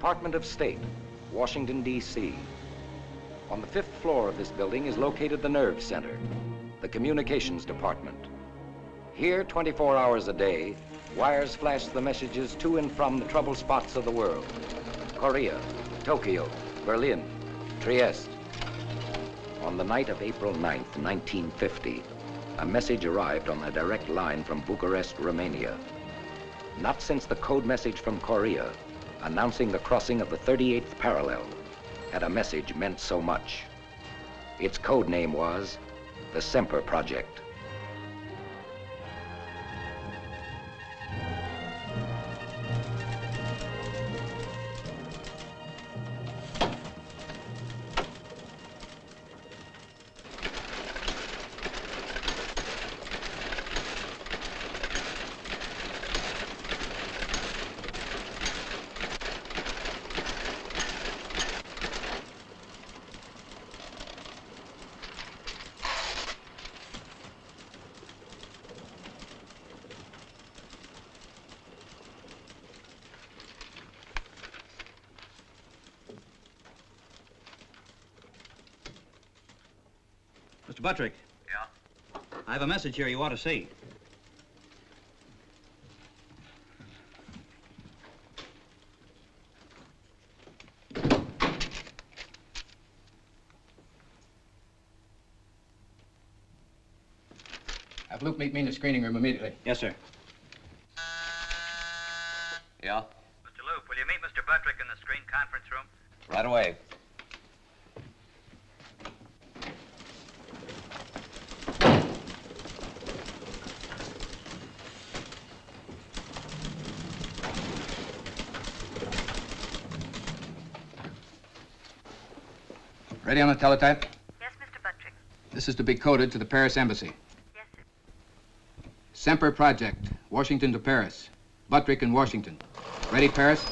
Department of State, Washington, D.C. On the 5th floor of this building is located the Nerve Center, the Communications Department. Here, 24 hours a day, wires flash the messages to and from the trouble spots of the world. Courier, Tokyo, Berlin, Trieste. On the night of April 9th, 1950, a message arrived on a direct line from Bucharest, Romania. Not since the code message from Courier, announcing the crossing of the 38th parallel, had a message meant so much. Its code name was the Semper Project. Mr. Buttrick. Yeah? I have a message here you ought to see. Have Luke meet me in the screening room immediately. Yes, sir. Yeah? Mr. Luke, will you meet Mr. Buttrick in the screen conference room? Right away. Ready on the teletype? Yes, Mr. Buttrick. This is to be coded to the Paris Embassy. Yes, sir. Semper Project, Washington to Paris. Buttrick in Washington. Ready, Paris?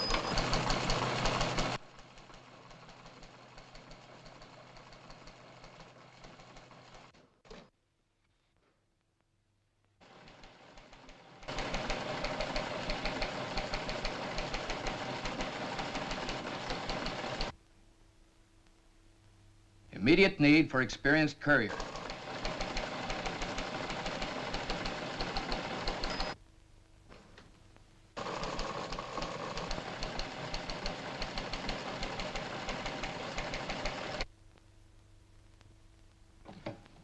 Immediate need for experienced courier.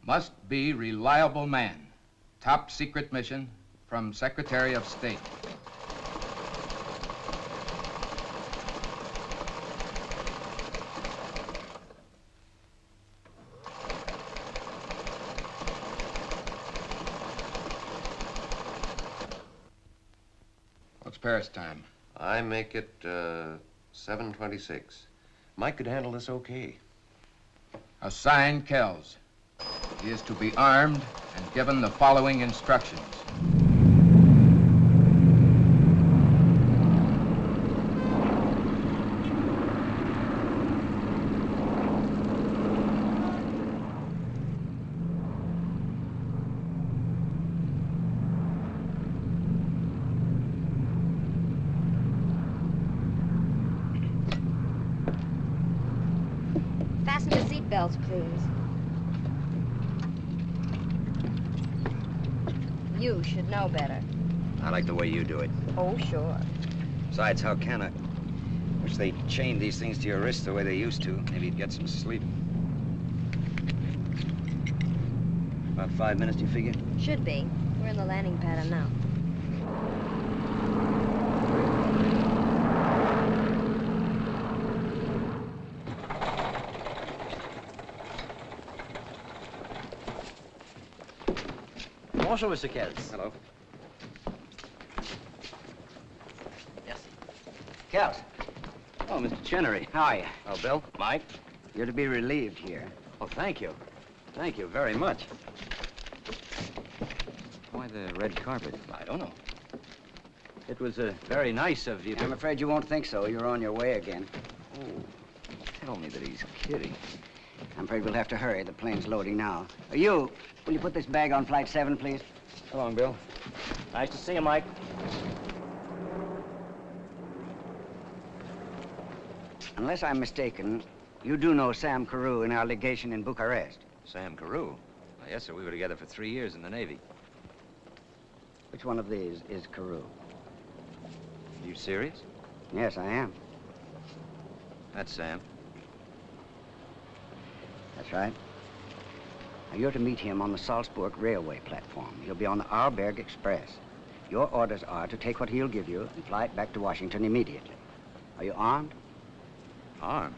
Must be reliable man. Top secret mission from Secretary of State. What's Paris time? I make it 7:26. Mike could handle this okay. Assign Kells. He is to be armed and given the following instructions. Fasten the seat belts, please. You should know better. I like the way you do it. Oh, sure. Besides, how can I? Wish they chained these things to your wrists the way they used to. Maybe you'd get some sleep. About 5 minutes, do you figure? Should be. We're in the landing pattern now. Bonjour, Mr. Kells. Hello. Yes. Kells. Oh, Mr. Chenery, how are you? Oh, Bill. Mike? You're to be relieved here. Oh, thank you. Thank you very much. Why the red carpet? I don't know. It was very nice of you to... I'm afraid you won't think so. You're on your way again. Oh, tell me that he's kidding. I'm afraid we'll have to hurry. The plane's loading now. You, will you put this bag on flight 7, please? So long, Bill. Nice to see you, Mike. Unless I'm mistaken, you do know Sam Carew in our legation in Bucharest. Sam Carew? Well, yes, sir. We were together for 3 years in the Navy. Which one of these is Carew? You serious? Yes, I am. That's Sam. That's right. Now, you're to meet him on the Salzburg railway platform. He'll be on the Arlberg Express. Your orders are to take what he'll give you and fly it back to Washington immediately. Are you armed? Armed?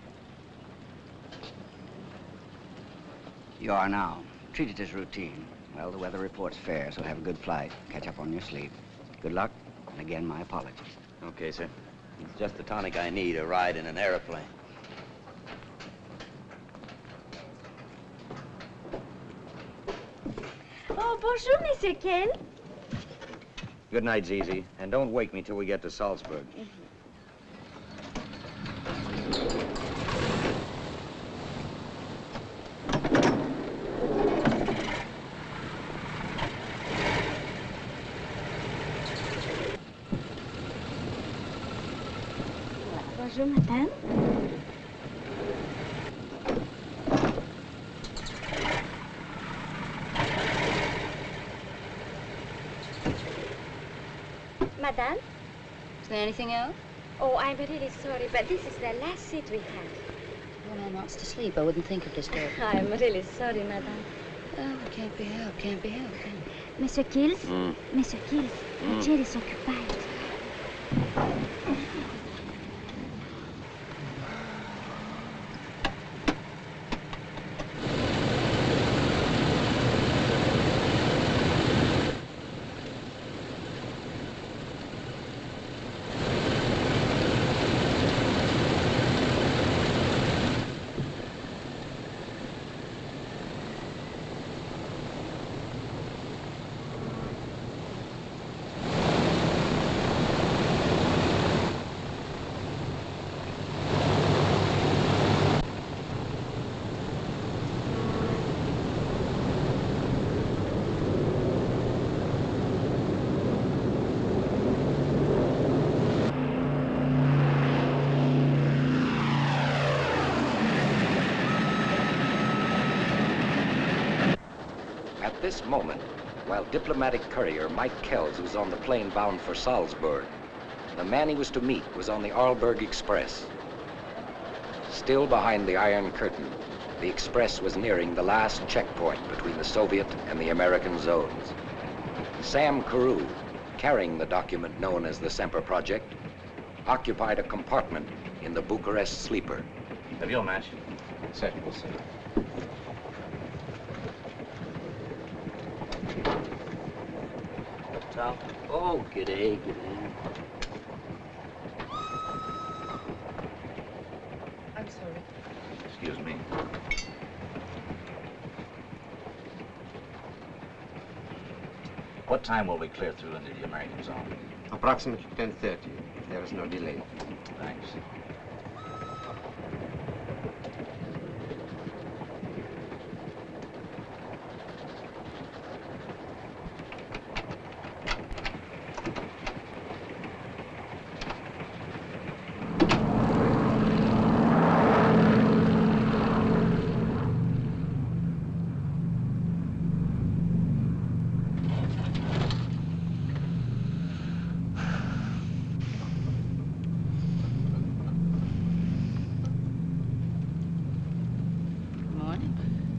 You are now. Treat it as routine. Well, the weather report's fair, so have a good flight. Catch up on your sleep. Good luck, and again, my apologies. Okay, sir. It's just the tonic I need, a ride in an airplane. Oh, bonjour, Monsieur Ken. Good night, Zizi. And don't wake me till we get to Salzburg. Bonjour, madame. Madame? Is there anything else? Oh, I'm really sorry, but this is the last seat we have. When I'm asked to sleep, I wouldn't think of disturbing. I'm really sorry, madame. Oh, it can't be helped, can't be helped, can it? Monsieur Kills? Monsieur Kills, the chair is occupied. At this moment, while diplomatic courier Mike Kells was on the plane bound for Salzburg, the man he was to meet was on the Arlberg Express. Still behind the Iron Curtain, the Express was nearing the last checkpoint between the Soviet and the American zones. Sam Carew, carrying the document known as the Semper Project, occupied a compartment in the Bucharest sleeper. Have your match? Certainly, sir. Tom? Oh, g'day, g'day. I'm sorry. Excuse me. What time will we clear through into the American zone? Approximately 10:30. There is no delay. Thanks.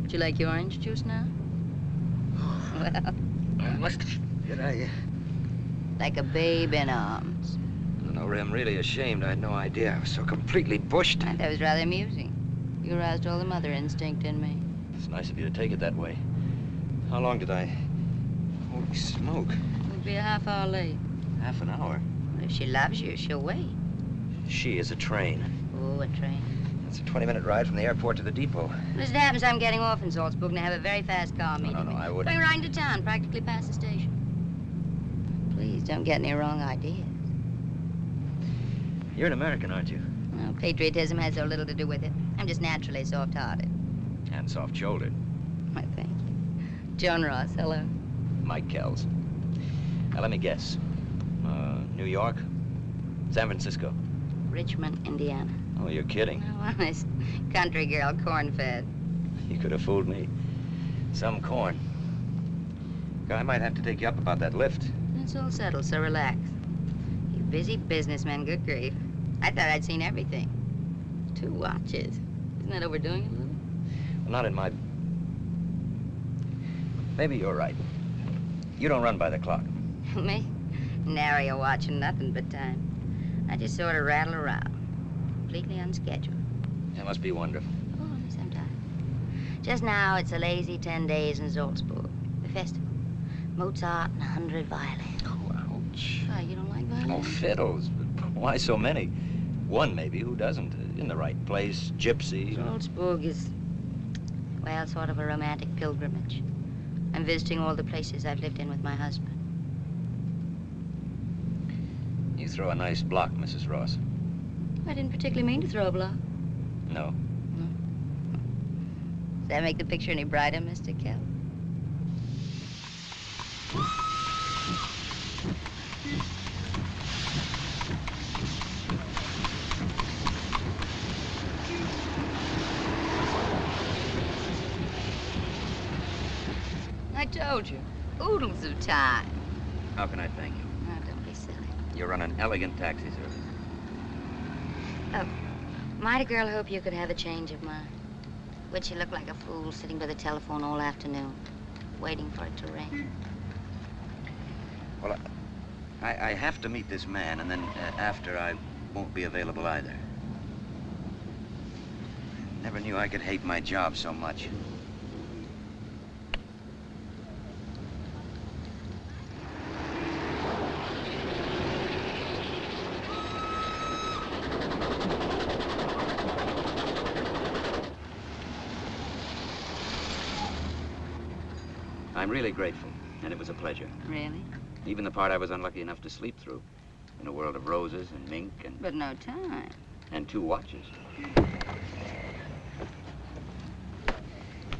Would you like your orange juice now? Well, Did I? like a babe in arms. No, Ray, I'm really ashamed. I had no idea. I was so completely bushed. I thought it was rather amusing. You aroused all the mother instinct in me. It's nice of you to take it that way. How long did I... Holy smoke. We'd be a half hour late. Half an hour. Well, if she loves you, she'll wait. She is a train. Oh, a train. It's a 20-minute ride from the airport to the depot. Well, as it happens, I'm getting off in Salzburg and I have a very fast car meeting no, me. I wouldn't. Going right into town, practically past the station. Please, don't get any wrong ideas. You're an American, aren't you? Well, patriotism has so little to do with it. I'm just naturally soft-hearted. And soft-shouldered. Why, thank you. Joan Ross, hello. Mike Kells. Now, let me guess. New York? San Francisco? Richmond, Indiana. Oh, you're kidding. No, honest. Country girl, corn-fed. You could have fooled me. Some corn. I might have to take you up about that lift. It's all settled, so relax. You busy businessman, good grief. I thought I'd seen everything. 2 watches. Isn't that overdoing it a little? Well, not in my... Maybe you're right. You don't run by the clock. Me? Nary a watch and nothing but time. I just sort of rattle around. Completely unscheduled. That must be wonderful. Oh, sometimes. Just now, it's a lazy 10 days in Salzburg. The festival. Mozart and 100 violins. Oh, ouch. Oh, you don't like violins? Oh, fiddles. But why so many? One, maybe. Who doesn't? In the right place. Gypsy. Salzburg is, well, sort of a romantic pilgrimage. I'm visiting all the places I've lived in with my husband. You throw a nice block, Mrs. Ross. I didn't particularly mean to throw a block. No. Does that make the picture any brighter, Mr. Kell? I told you. Oodles of time. How can I thank you? Oh, don't be silly. You run an elegant taxi service. Oh, might a girl hope you could have a change of mind? Would you look like a fool sitting by the telephone all afternoon, waiting for it to ring? Well, I have to meet this man, and then after I won't be available either. Never knew I could hate my job so much. I'm really grateful, and it was a pleasure. Really? Even the part I was unlucky enough to sleep through. In a world of roses and mink But no time. and 2 watches.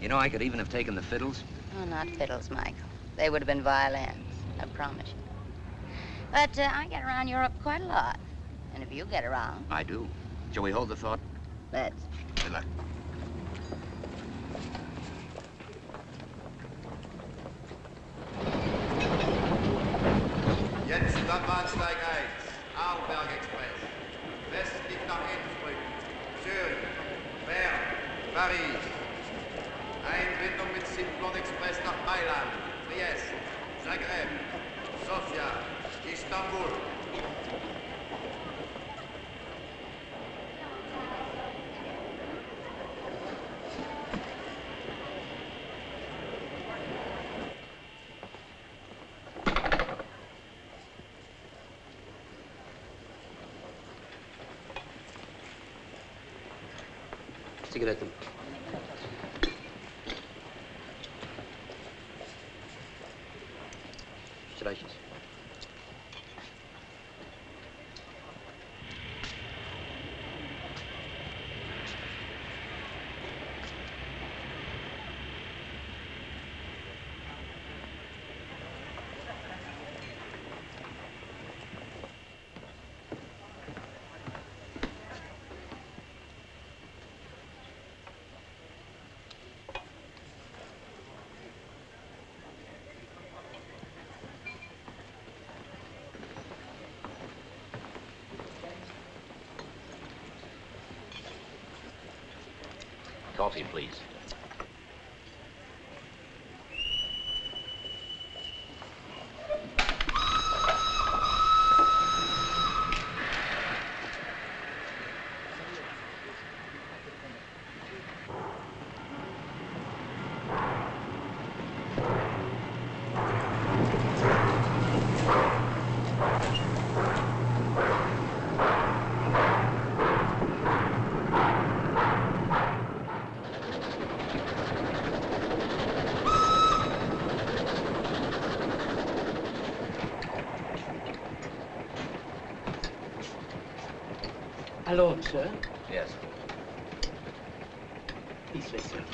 You know, I could even have taken the fiddles. Oh, not fiddles, Michael. They would have been violins, I promise you. But I get around Europe quite a lot. And if you get around, I do. Shall we hold the thought? let's. Good luck. Jetzt am Bahnsteig 1, Arlberg Express. Westlich nach Innsbruck, Zürich, Bern, Paris. Einbindung mit Simplon Express nach Mailand, Trieste, Zagreb, Sofia, Istanbul. Zigaretten. Streiches. Coffee, please. Alone, sir. Yes. This way, sir.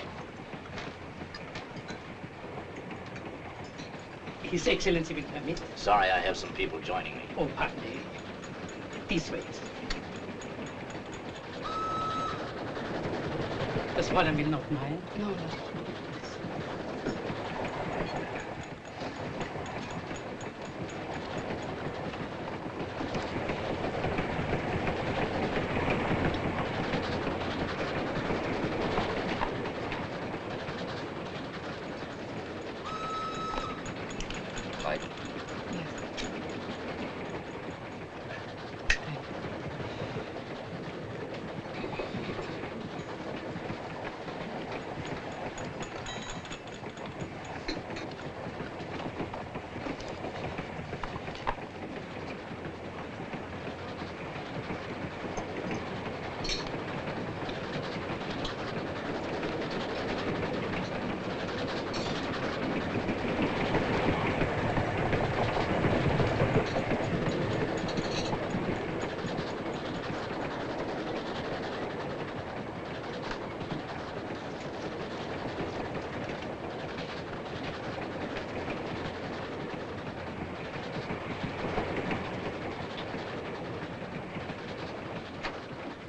His Excellency will permit. Sorry, I have some people joining me. Oh, pardon me. This way. Das Fräulein will noch meinen. No, no. Light.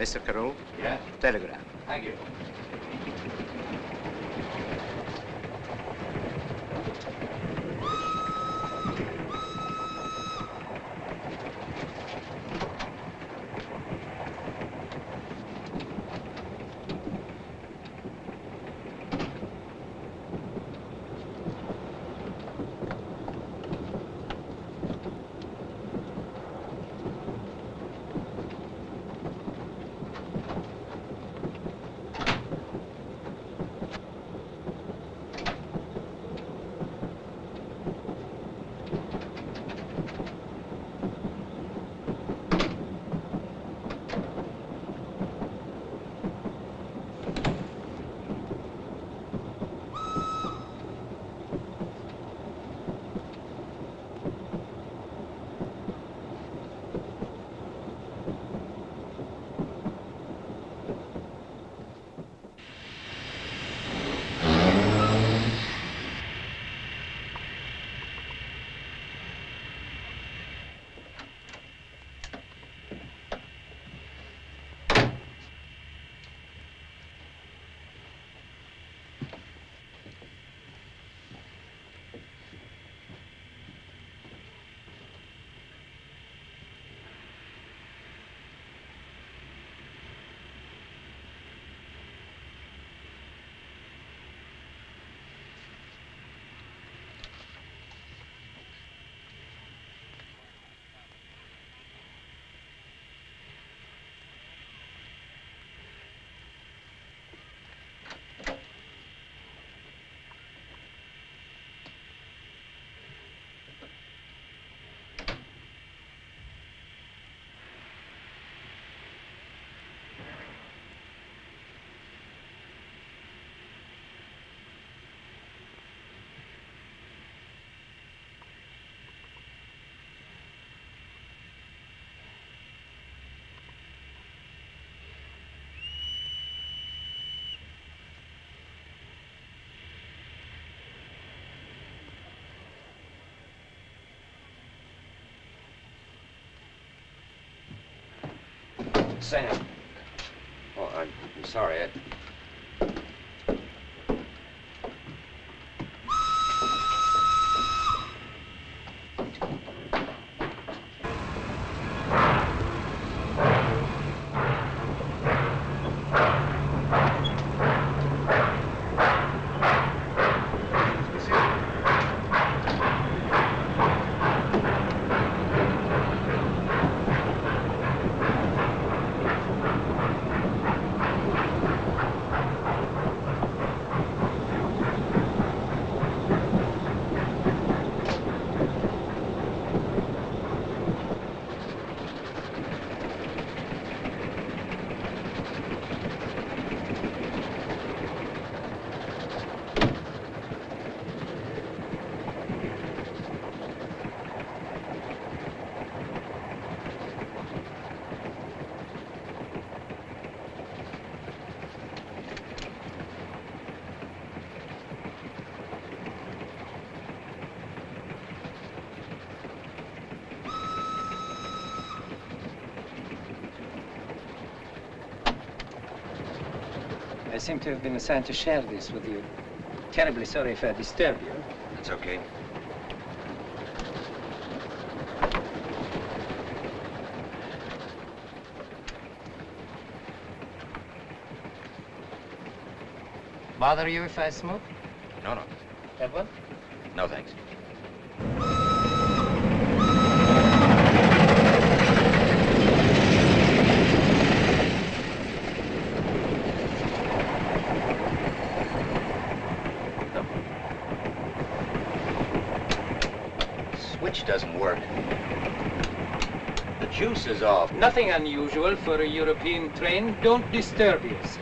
Mr. Carew? Yes? Telegram. Thank you. Sam. Oh, I'm sorry. seem to have been assigned to share this with you. Terribly sorry if I disturb you. That's okay. Bother you if I smoke? No, no. Have one? No, thanks. Switch doesn't work. The juice is off. Nothing unusual for a European train. Don't disturb yourself.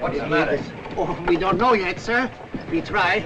What's the matter? Oh, we don't know yet, sir. We try.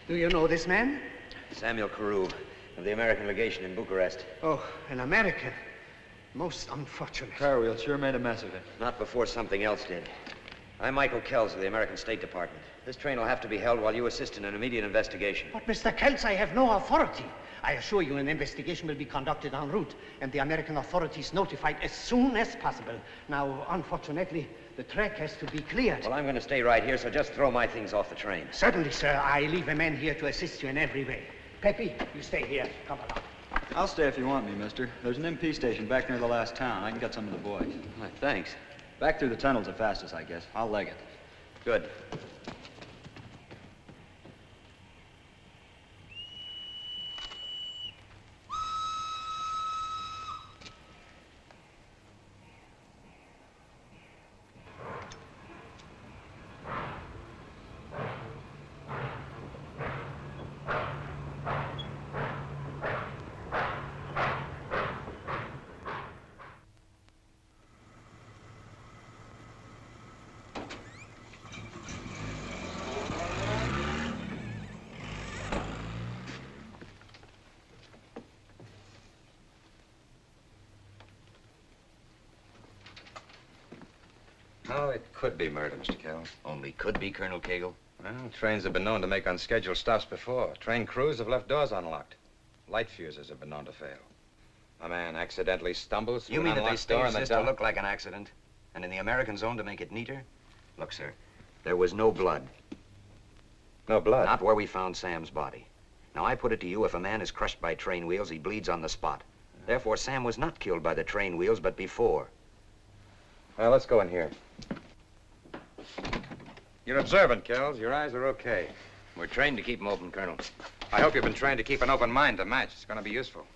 Do you know this man? Samuel Courier of the American legation in Bucharest. Oh, an American. Most unfortunate. Courier sure made a mess of it. Not before something else did. I'm Michael Kells of the American State Department. This train will have to be held while you assist in an immediate investigation. But, Mr. Kells, I have no authority. I assure you an investigation will be conducted en route and the American authorities notified as soon as possible. Now, unfortunately, the track has to be cleared. Well, I'm going to stay right here, so just throw my things off the train. Certainly, sir. I leave a man here to assist you in every way. Peppy, you stay here. Come along. I'll stay if you want me, mister. There's an MP station back near the last town. I can get some of the boys. Well, thanks. Back through the tunnel's the fastest, I guess. I'll leg it. Good. Oh, it could be murder, Mr. Kells. Only could be, Colonel Cagle. Well, trains have been known to make unscheduled stops before. Train crews have left doors unlocked. Light fuses have been known to fail. A man accidentally stumbles through You an mean that they unlocked door staged and this the to door... look like an accident? And in the American zone to make it neater? Look, sir, there was no blood. No blood? Not where we found Sam's body. Now, I put it to you, if a man is crushed by train wheels, he bleeds on the spot. Therefore, Sam was not killed by the train wheels, but before. Well, let's go in here. You're observant, Kells. Your eyes are okay. We're trained to keep them open, Colonel. I hope you've been trained to keep an open mind to match. It's going to be useful.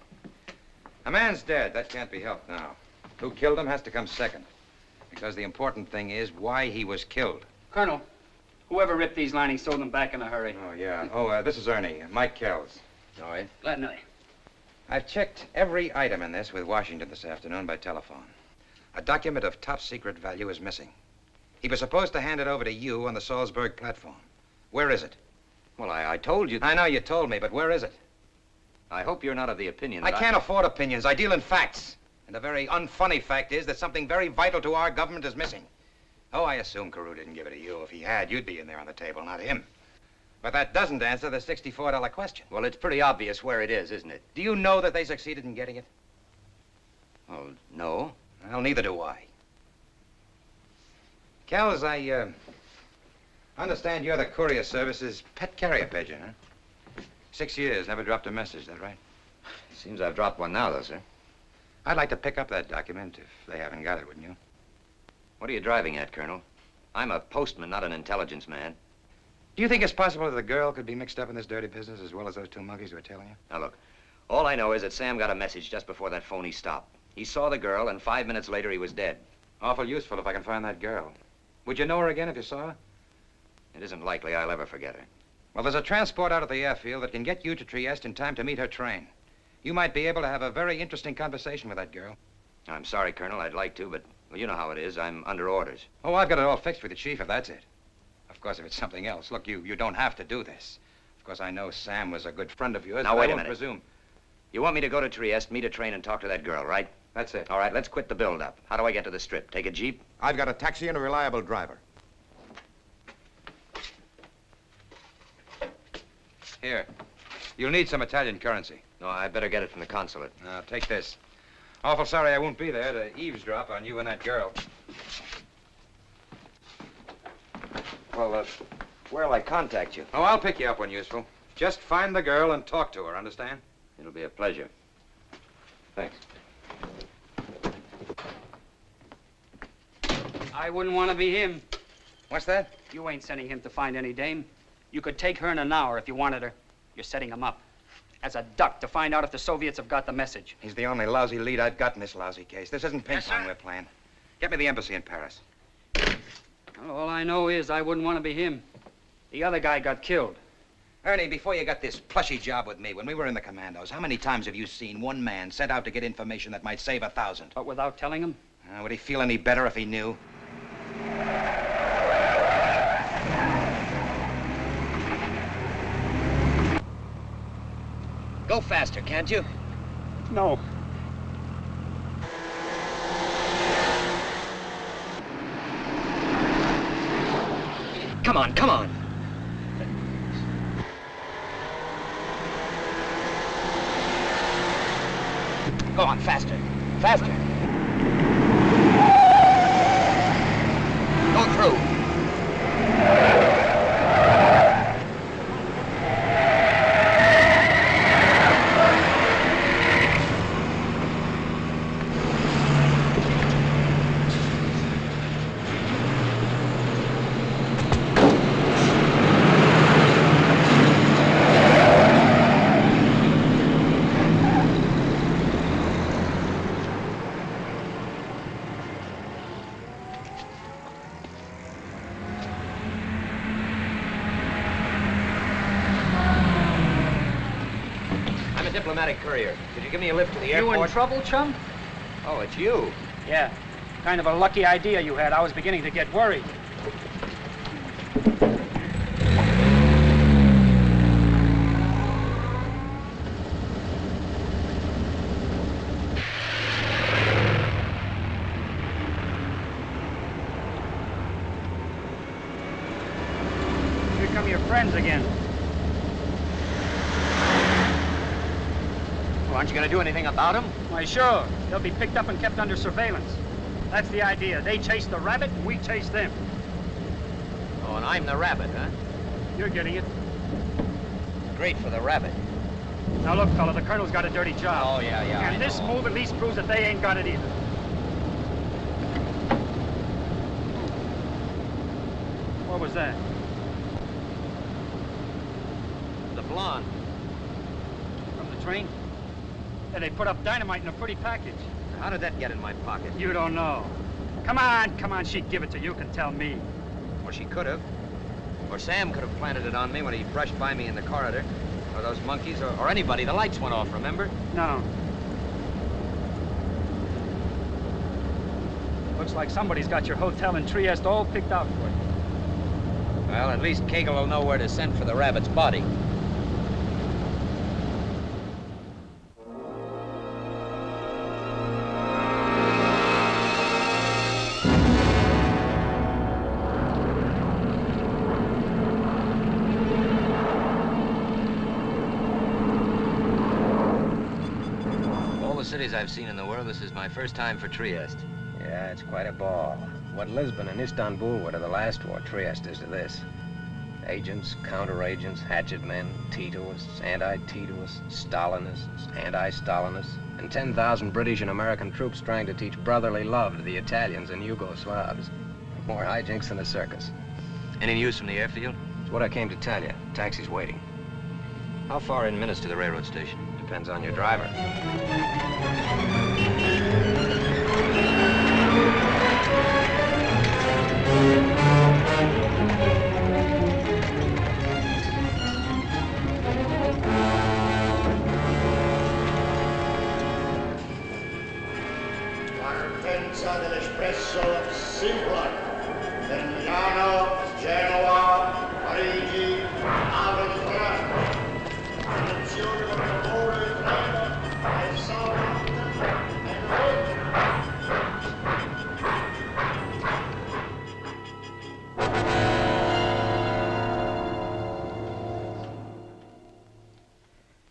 A man's dead. That can't be helped now. Who killed him has to come second. Because the important thing is why he was killed. Colonel, whoever ripped these linings sold them back in a hurry. Oh, yeah. Oh, this is Ernie. Mike Kells. All right. Glad to know you. I've checked every item in this with Washington this afternoon by telephone. A document of top secret value is missing. He was supposed to hand it over to you on the Salzburg platform. Where is it? Well, I told you. I know you told me, but where is it? I hope you're not of the opinion I that can't afford opinions. I deal in facts. And the very unfunny fact is that something very vital to our government is missing. Oh, I assume Courier didn't give it to you. If he had, you'd be in there on the table, not him. But that doesn't answer the $64 question. Well, it's pretty obvious where it is, isn't it? Do you know that they succeeded in getting it? Well, no. Well, neither do I. Kells, I understand you're the Courier Service's pet carrier pigeon, huh? 6 years, never dropped a message, is that right? Seems I've dropped one now, though, sir. I'd like to pick up that document if they haven't got it, wouldn't you? What are you driving at, Colonel? I'm a postman, not an intelligence man. Do you think it's possible that the girl could be mixed up in this dirty business as well as those two monkeys who are tailing you? Now, look, all I know is that Sam got a message just before that phony stopped. He saw the girl, and 5 minutes later, he was dead. Awful useful if I can find that girl. Would you know her again if you saw her? It isn't likely I'll ever forget her. Well, there's a transport out at the airfield that can get you to Trieste in time to meet her train. You might be able to have a very interesting conversation with that girl. I'm sorry, Colonel, I'd like to, but well, you know how it is. I'm under orders. Oh, I've got it all fixed with the chief, if that's it. Of course, if it's something else. Look, you don't have to do this. Of course, I know Sam was a good friend of yours. Now, but wait I a won't minute. presume. You want me to go to Trieste, meet a train, and talk to that girl, right? That's it. All right, let's quit the build-up. How do I get to the Strip? Take a Jeep? I've got a taxi and a reliable driver. Here. You'll need some Italian currency. No, I better get it from the consulate. Now, take this. Awful sorry I won't be there to eavesdrop on you and that girl. Well, where'll I contact you? Oh, I'll pick you up when useful. Just find the girl and talk to her, understand? It'll be a pleasure. Thanks. I wouldn't want to be him. What's that? You ain't sending him to find any dame. You could take her in an hour if you wanted her. You're setting him up. As a duck to find out if the Soviets have got the message. He's the only lousy lead I've got in this lousy case. This isn't ping Yes, pong sir. we're playing. Get me the embassy in Paris. Well, all I know is I wouldn't want to be him. The other guy got killed. Ernie, before you got this plushy job with me, when we were in the commandos, how many times have you seen one man sent out to get information that might save 1,000? But without telling him? Would he feel any better if he knew? Go faster, can't you? No. Come on, come on. Go on, faster. Faster. Go through. I'm a diplomatic courier. Could you give me a lift to the airport? You in trouble, chum? Oh, it's you. Yeah. Kind of a lucky idea you had. I was beginning to get worried. Here come your friends again. Well, aren't you going to do anything about him? Why, sure. They'll be picked up and kept under surveillance. That's the idea. They chase the rabbit, and we chase them. Oh, and I'm the rabbit, huh? You're getting it. Great for the rabbit. Now look, fella, the colonel's got a dirty job. Oh, yeah, I And this know. move at least proves that they ain't got it either. What was that? The blonde. From the train? Yeah, they put up dynamite in a pretty package. How did that get in my pocket? You don't know. Come on, she'd give it to you. You can tell me. Well, she could have. Or Sam could have planted it on me when he brushed by me in the corridor. Or those monkeys, or anybody. The lights went off, remember? No. Looks like somebody's got your hotel in Trieste all picked out for you. Well, at least Kegel will know where to send for the rabbit's body. cities I've seen in the world, this is my first time for Trieste. Yeah, it's quite a ball. What Lisbon and Istanbul were to the last war, Trieste is to this. Agents, counter-agents, hatchet men, Titoists, anti-Titoists, Stalinists, anti-Stalinists, and 10,000 British and American troops trying to teach brotherly love to the Italians and Yugoslavs. More hijinks than a circus. Any news from the airfield? It's what I came to tell you. Taxi's waiting. How far in minutes to the railroad station? Depends on your driver. Partenza dell'espresso Simplon per Milano, Genova, Parigi, Aventura. Attenzione per favore, treno, e Southampton, e Rome.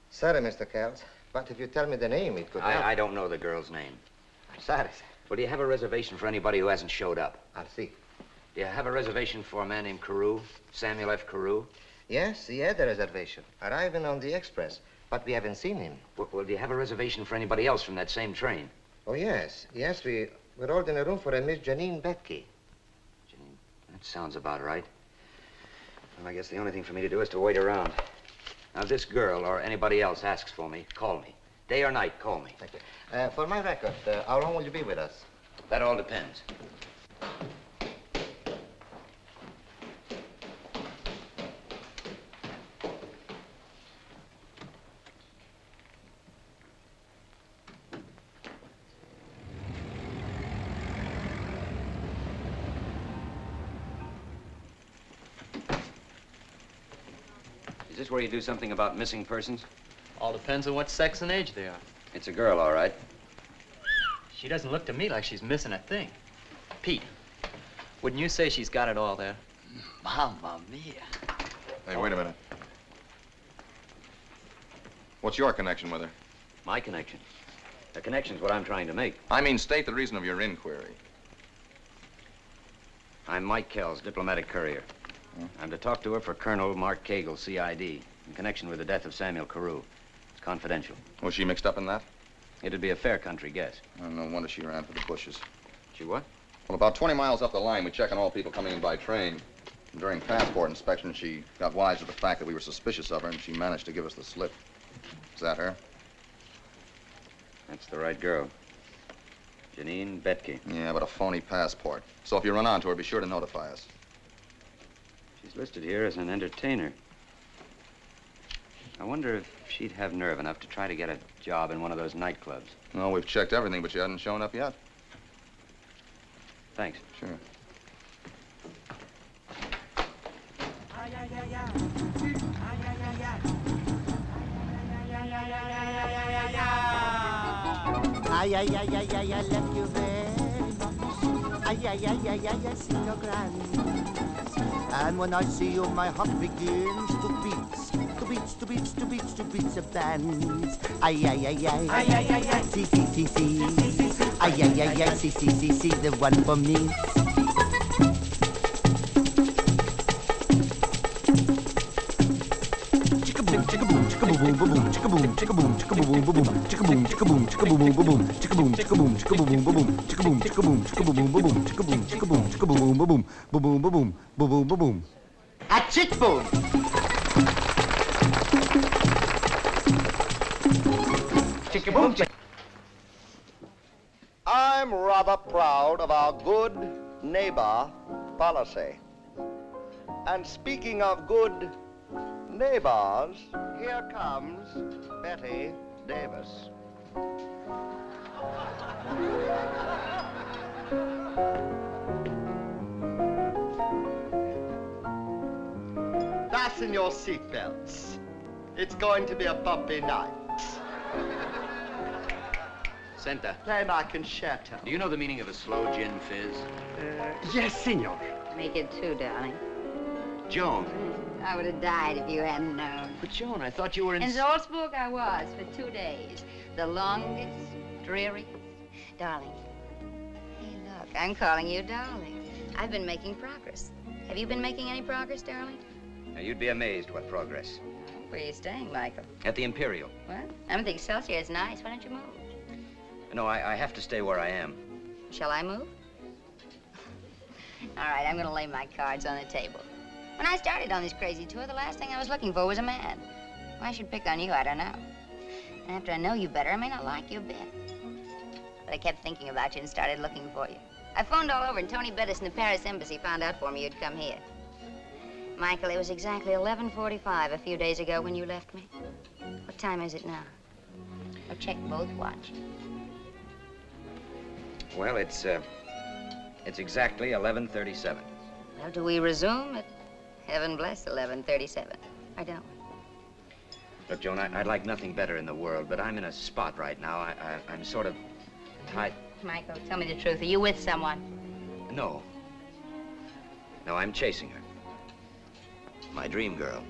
Sorry, Mr. Kells, but if you tell me the name, it could help. I don't know the girl's name. Sorry, sir. Well, do you have a reservation for anybody who hasn't showed up? I'll see. Do you have a reservation for a man named Carew? Samuel F. Carew? Yes, he had a reservation, arriving on the express, but we haven't seen him. Well, do you have a reservation for anybody else from that same train? Oh, yes. Yes, we're holding a room for a Miss Janine Betke. Janine, that sounds about right. Well, I guess the only thing for me to do is to wait around. Now, if this girl or anybody else asks for me, call me. Day or night, call me. Thank you. For my record, how long will you be with us? That all depends. Is this where you do something about missing persons? All depends on what sex and age they are. It's a girl, all right. She doesn't look to me like she's missing a thing. Pete, wouldn't you say she's got it all there? Mamma mia. Hey, wait a minute. What's your connection with her? My connection. The connection's what I'm trying to make. I mean, state the reason of your inquiry. I'm Mike Kells, diplomatic courier. I'm to talk to her for Colonel Mark Cagle, CID, in connection with the death of Samuel Carew. It's confidential. Was she mixed up in that? It'd be a fair country guess. Oh, no wonder she ran for the bushes. She what? Well, about 20 miles up the line, we check on all people coming in by train. And during passport inspection, she got wise to the fact that we were suspicious of her, and she managed to give us the slip. Is that her? That's the right girl. Janine Betke. Yeah, but a phony passport. So if you run onto her, be sure to notify us. She's listed here as an entertainer. I wonder if she'd have nerve enough to try to get a job in one of those nightclubs. No, we've checked everything, but she hasn't shown up yet. Thanks. Sure. Ay, ay, ay, ay, ay, I love you very much. Ay, ay, ay, ay, ay, I see your grands. And when I see you, my heart begins to beat, to beats, to beats, to beats, to beats of bands. Ay, ay, ay, ay, ay, ay, ay, ay, see, see, see, see. Ay, ay, ay, ay, see, see, see, see, the one for me. A chick boom. Chicka boom. I'm rather proud of our good neighbor policy. And speaking of good neighbors, here comes Betty Davis. Fasten your seatbelts. It's going to be a bumpy night. Senta. Play my concerto. Do you know the meaning of a slow gin fizz? Yes, senor. Make it two, darling. Joan. I would have died if you hadn't known. But Joan, I thought you were in... In Salzburg I was for 2 days. The longest dreary? Darling. Hey, look, I'm calling you darling. I've been making progress. Have you been making any progress, darling? Now, you'd be amazed what progress. Where are you staying, Michael? At the Imperial. What? I'm at the Excelsior. It's nice. Why don't you move? No, I have to stay where I am. Shall I move? All right, I'm going to lay my cards on the table. When I started on this crazy tour, the last thing I was looking for was a man. Why I should pick on you, I don't know. And after I know you better, I may not like you a bit. But I kept thinking about you and started looking for you. I phoned all over, and Tony Bettis in the Paris embassy found out for me you'd come here. Michael, it was exactly 11:45 a few days ago when you left me. What time is it now? I'll check both watches. Well, it's exactly 11:37. Well, do we resume at heaven bless 11:37? Or don't we? Look, Joan, I'd like nothing better in the world, but I'm in a spot right now. I'm sort of tied. Michael, tell me the truth. Are you with someone? No. No, I'm chasing her. My dream girl.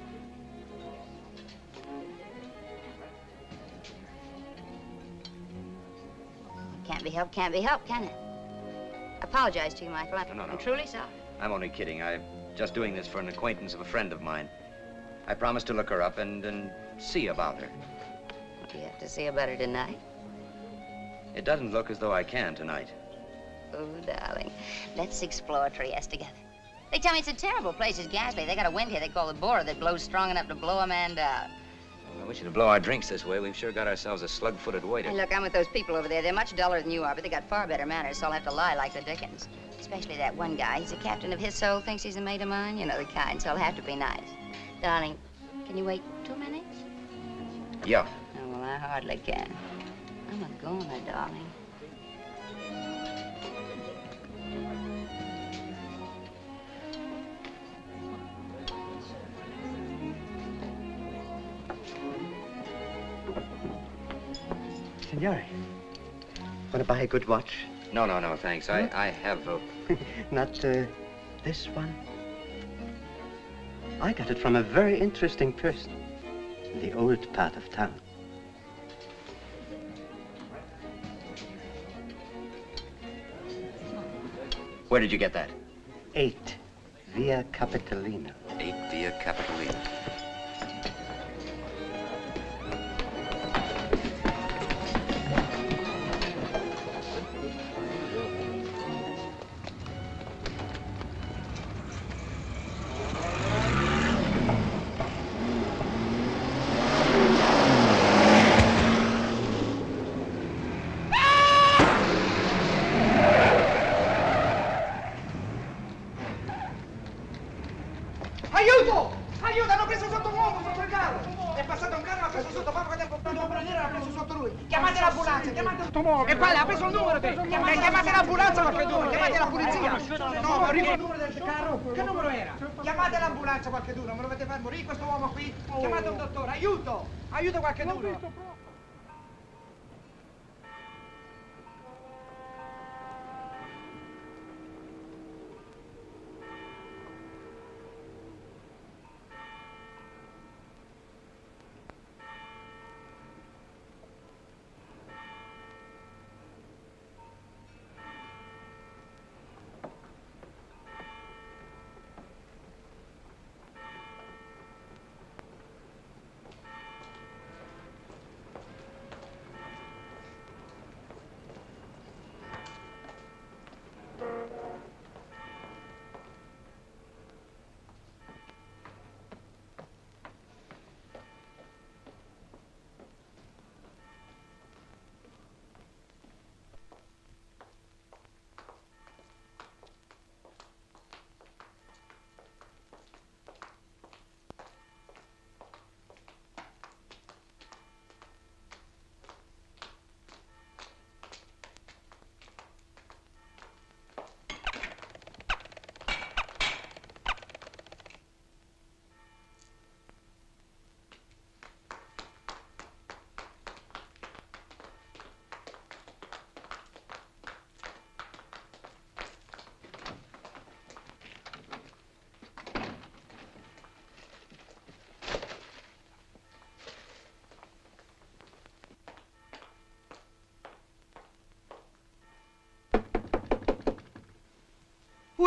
Can't be helped, can it? I apologize to you, Michael. No. I'm truly sorry. I'm only kidding. I'm just doing this for an acquaintance of a friend of mine. I promised to look her up and see about her. What do you have to see about her tonight? It doesn't look as though I can tonight. Oh, darling. Let's explore Trieste together. They tell me it's a terrible place. It's ghastly. They got a wind here they call the Bora that blows strong enough to blow a man down. I wish you to blow our drinks this way. We've sure got ourselves a slug-footed waiter. Hey, look, I'm with those people over there. They're much duller than you are, but they got far better manners, so I'll have to lie like the Dickens. Especially that one guy. He's a captain of his soul, thinks he's a mate of mine. You know the kind, so I'll have to be nice. Darling, can you wait 2 minutes? Yeah. Oh, well, I hardly can. I'm a goner, darling. Signore, want to buy a good watch? No, thanks. I have Not this one? I got it from a very interesting person in the old part of town. Where did you get that? 8 Via Capitolina. 8 Via Capitolina. Aiuto! Aiuto! Hanno preso sotto un uomo sotto il carro! È passato un carro, l'ha preso sotto, poco tempo prima un braniere l'ha preso sotto lui! Chiamate l'ambulanza, chiamate l'automobile! E poi ha preso il numero te! Chiamate l'ambulanza qualcheduno, chiamate la polizia! No, ma arriva il numero del carro! Che numero era? Chiamate l'ambulanza qualcheduno, me lo vedete far morire questo uomo qui? Chiamate un dottore, aiuto! Aiuto qualcheduno!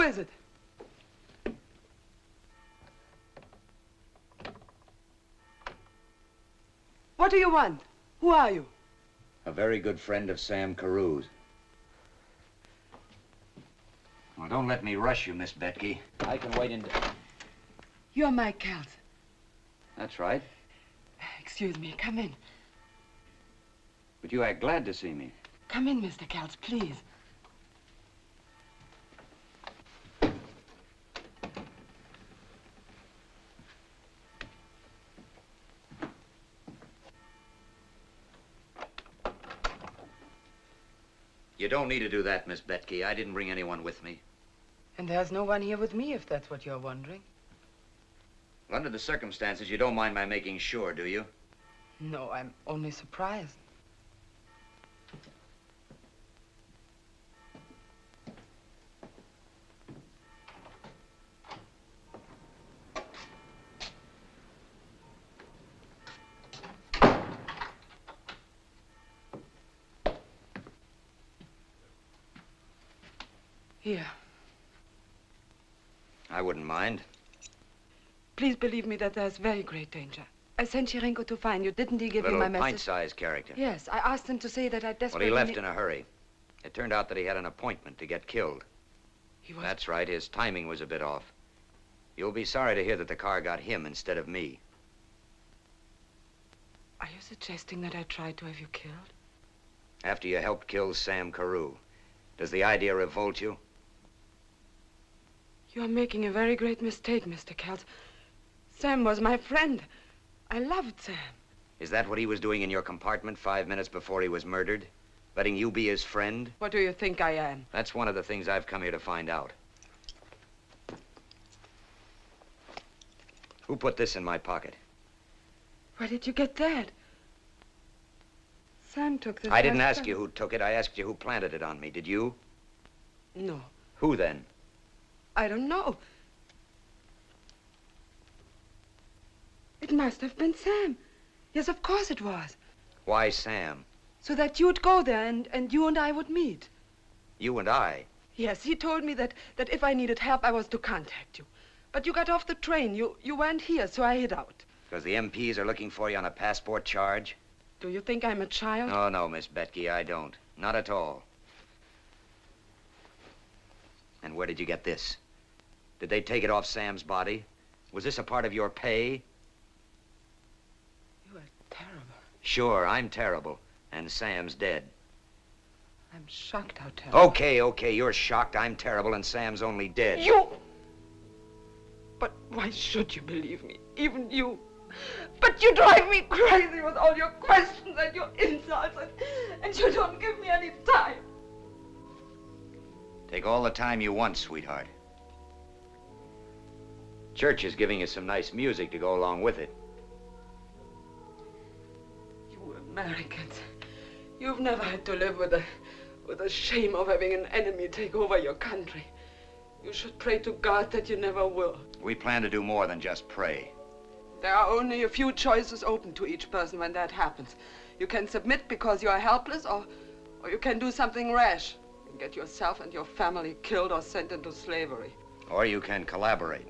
Who is it? What do you want? Who are you? A very good friend of Sam Carew's. Well, don't let me rush you, Miss Betke. I can wait in... You're Mike Kells. That's right. Excuse me, come in. But you act glad to see me. Come in, Mr. Kells, please. You don't need to do that, Miss Betke. I didn't bring anyone with me. And there's no one here with me, if that's what you're wondering. Under the circumstances, you don't mind my making sure, do you? No, I'm only surprised. Here. I wouldn't mind. Please believe me that there's very great danger. I sent Chirenko to find you. Didn't he give you my Little message? pint-sized character. Yes, I asked him to say that I Well, desperately... he left in a hurry. It turned out that he had an appointment to get killed. He was... That's right. His timing was a bit off. You'll be sorry to hear that the car got him instead of me. Are you suggesting that I tried to have you killed? After you helped kill Sam Carew. Does the idea revolt you? You're making a very great mistake, Mr. Kells. Sam was my friend. I loved Sam. Is that what he was doing in your compartment 5 minutes before he was murdered? Letting you be his friend? What do you think I am? That's one of the things I've come here to find out. Who put this in my pocket? Where did you get that? Sam took this. I didn't ask you who took it. I asked you who planted it on me. Did you? No. Who then? I don't know. It must have been Sam. Yes, of course it was. Why Sam? So that you'd go there and you and I would meet. You and I? Yes, he told me that if I needed help, I was to contact you. But you got off the train. You weren't here, so I hid out. Because the MPs are looking for you on a passport charge? Do you think I'm a child? Oh, no, Miss Betke, I don't. Not at all. And where did you get this? Did they take it off Sam's body? Was this a part of your pay? You are terrible. Sure, I'm terrible. And Sam's dead. I'm shocked how terrible. Okay, you're shocked. I'm terrible and Sam's only dead. You! But why should you believe me? Even you. But you drive me crazy with all your questions and your insults, and you don't give me any time. Take all the time you want, sweetheart. Church is giving us some nice music to go along with it. You Americans, you've never had to live with the shame of having an enemy take over your country. You should pray to God that you never will. We plan to do more than just pray. There are only a few choices open to each person when that happens. You can submit because you are helpless, or you can do something rash and get yourself and your family killed or sent into slavery. Or you can collaborate.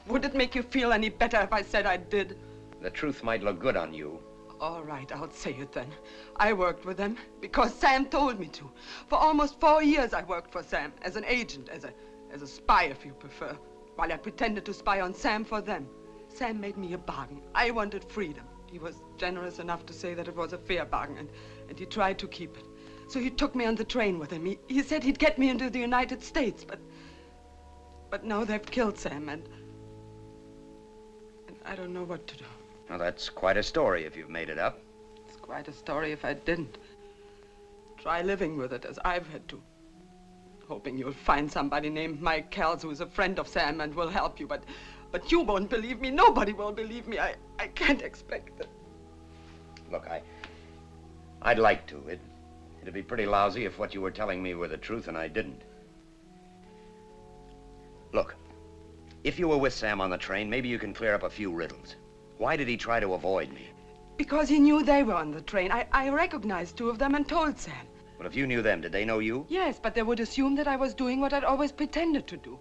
Would it make you feel any better if I said I did? The truth might look good on you. All right, I'll say it then. I worked with them because Sam told me to. For almost 4 years I worked for Sam as an agent, as a spy if you prefer. While I pretended to spy on Sam for them. Sam made me a bargain. I wanted freedom. He was generous enough to say that it was a fair bargain, and he tried to keep it. So he took me on the train with him. He said he'd get me into the United States, but now they've killed Sam, and I don't know what to do. Well, that's quite a story if you've made it up. It's quite a story if I didn't. Try living with it as I've had to. Hoping you'll find somebody named Mike Kells who's a friend of Sam and will help you, but you won't believe me. Nobody will believe me. I can't expect it. Look, I'd like to. It'd be pretty lousy if what you were telling me were the truth and I didn't. Look, if you were with Sam on the train, maybe you can clear up a few riddles. Why did he try to avoid me? Because he knew they were on the train. I recognized 2 of them and told Sam. Well, if you knew them, did they know you? Yes, but they would assume that I was doing what I'd always pretended to do.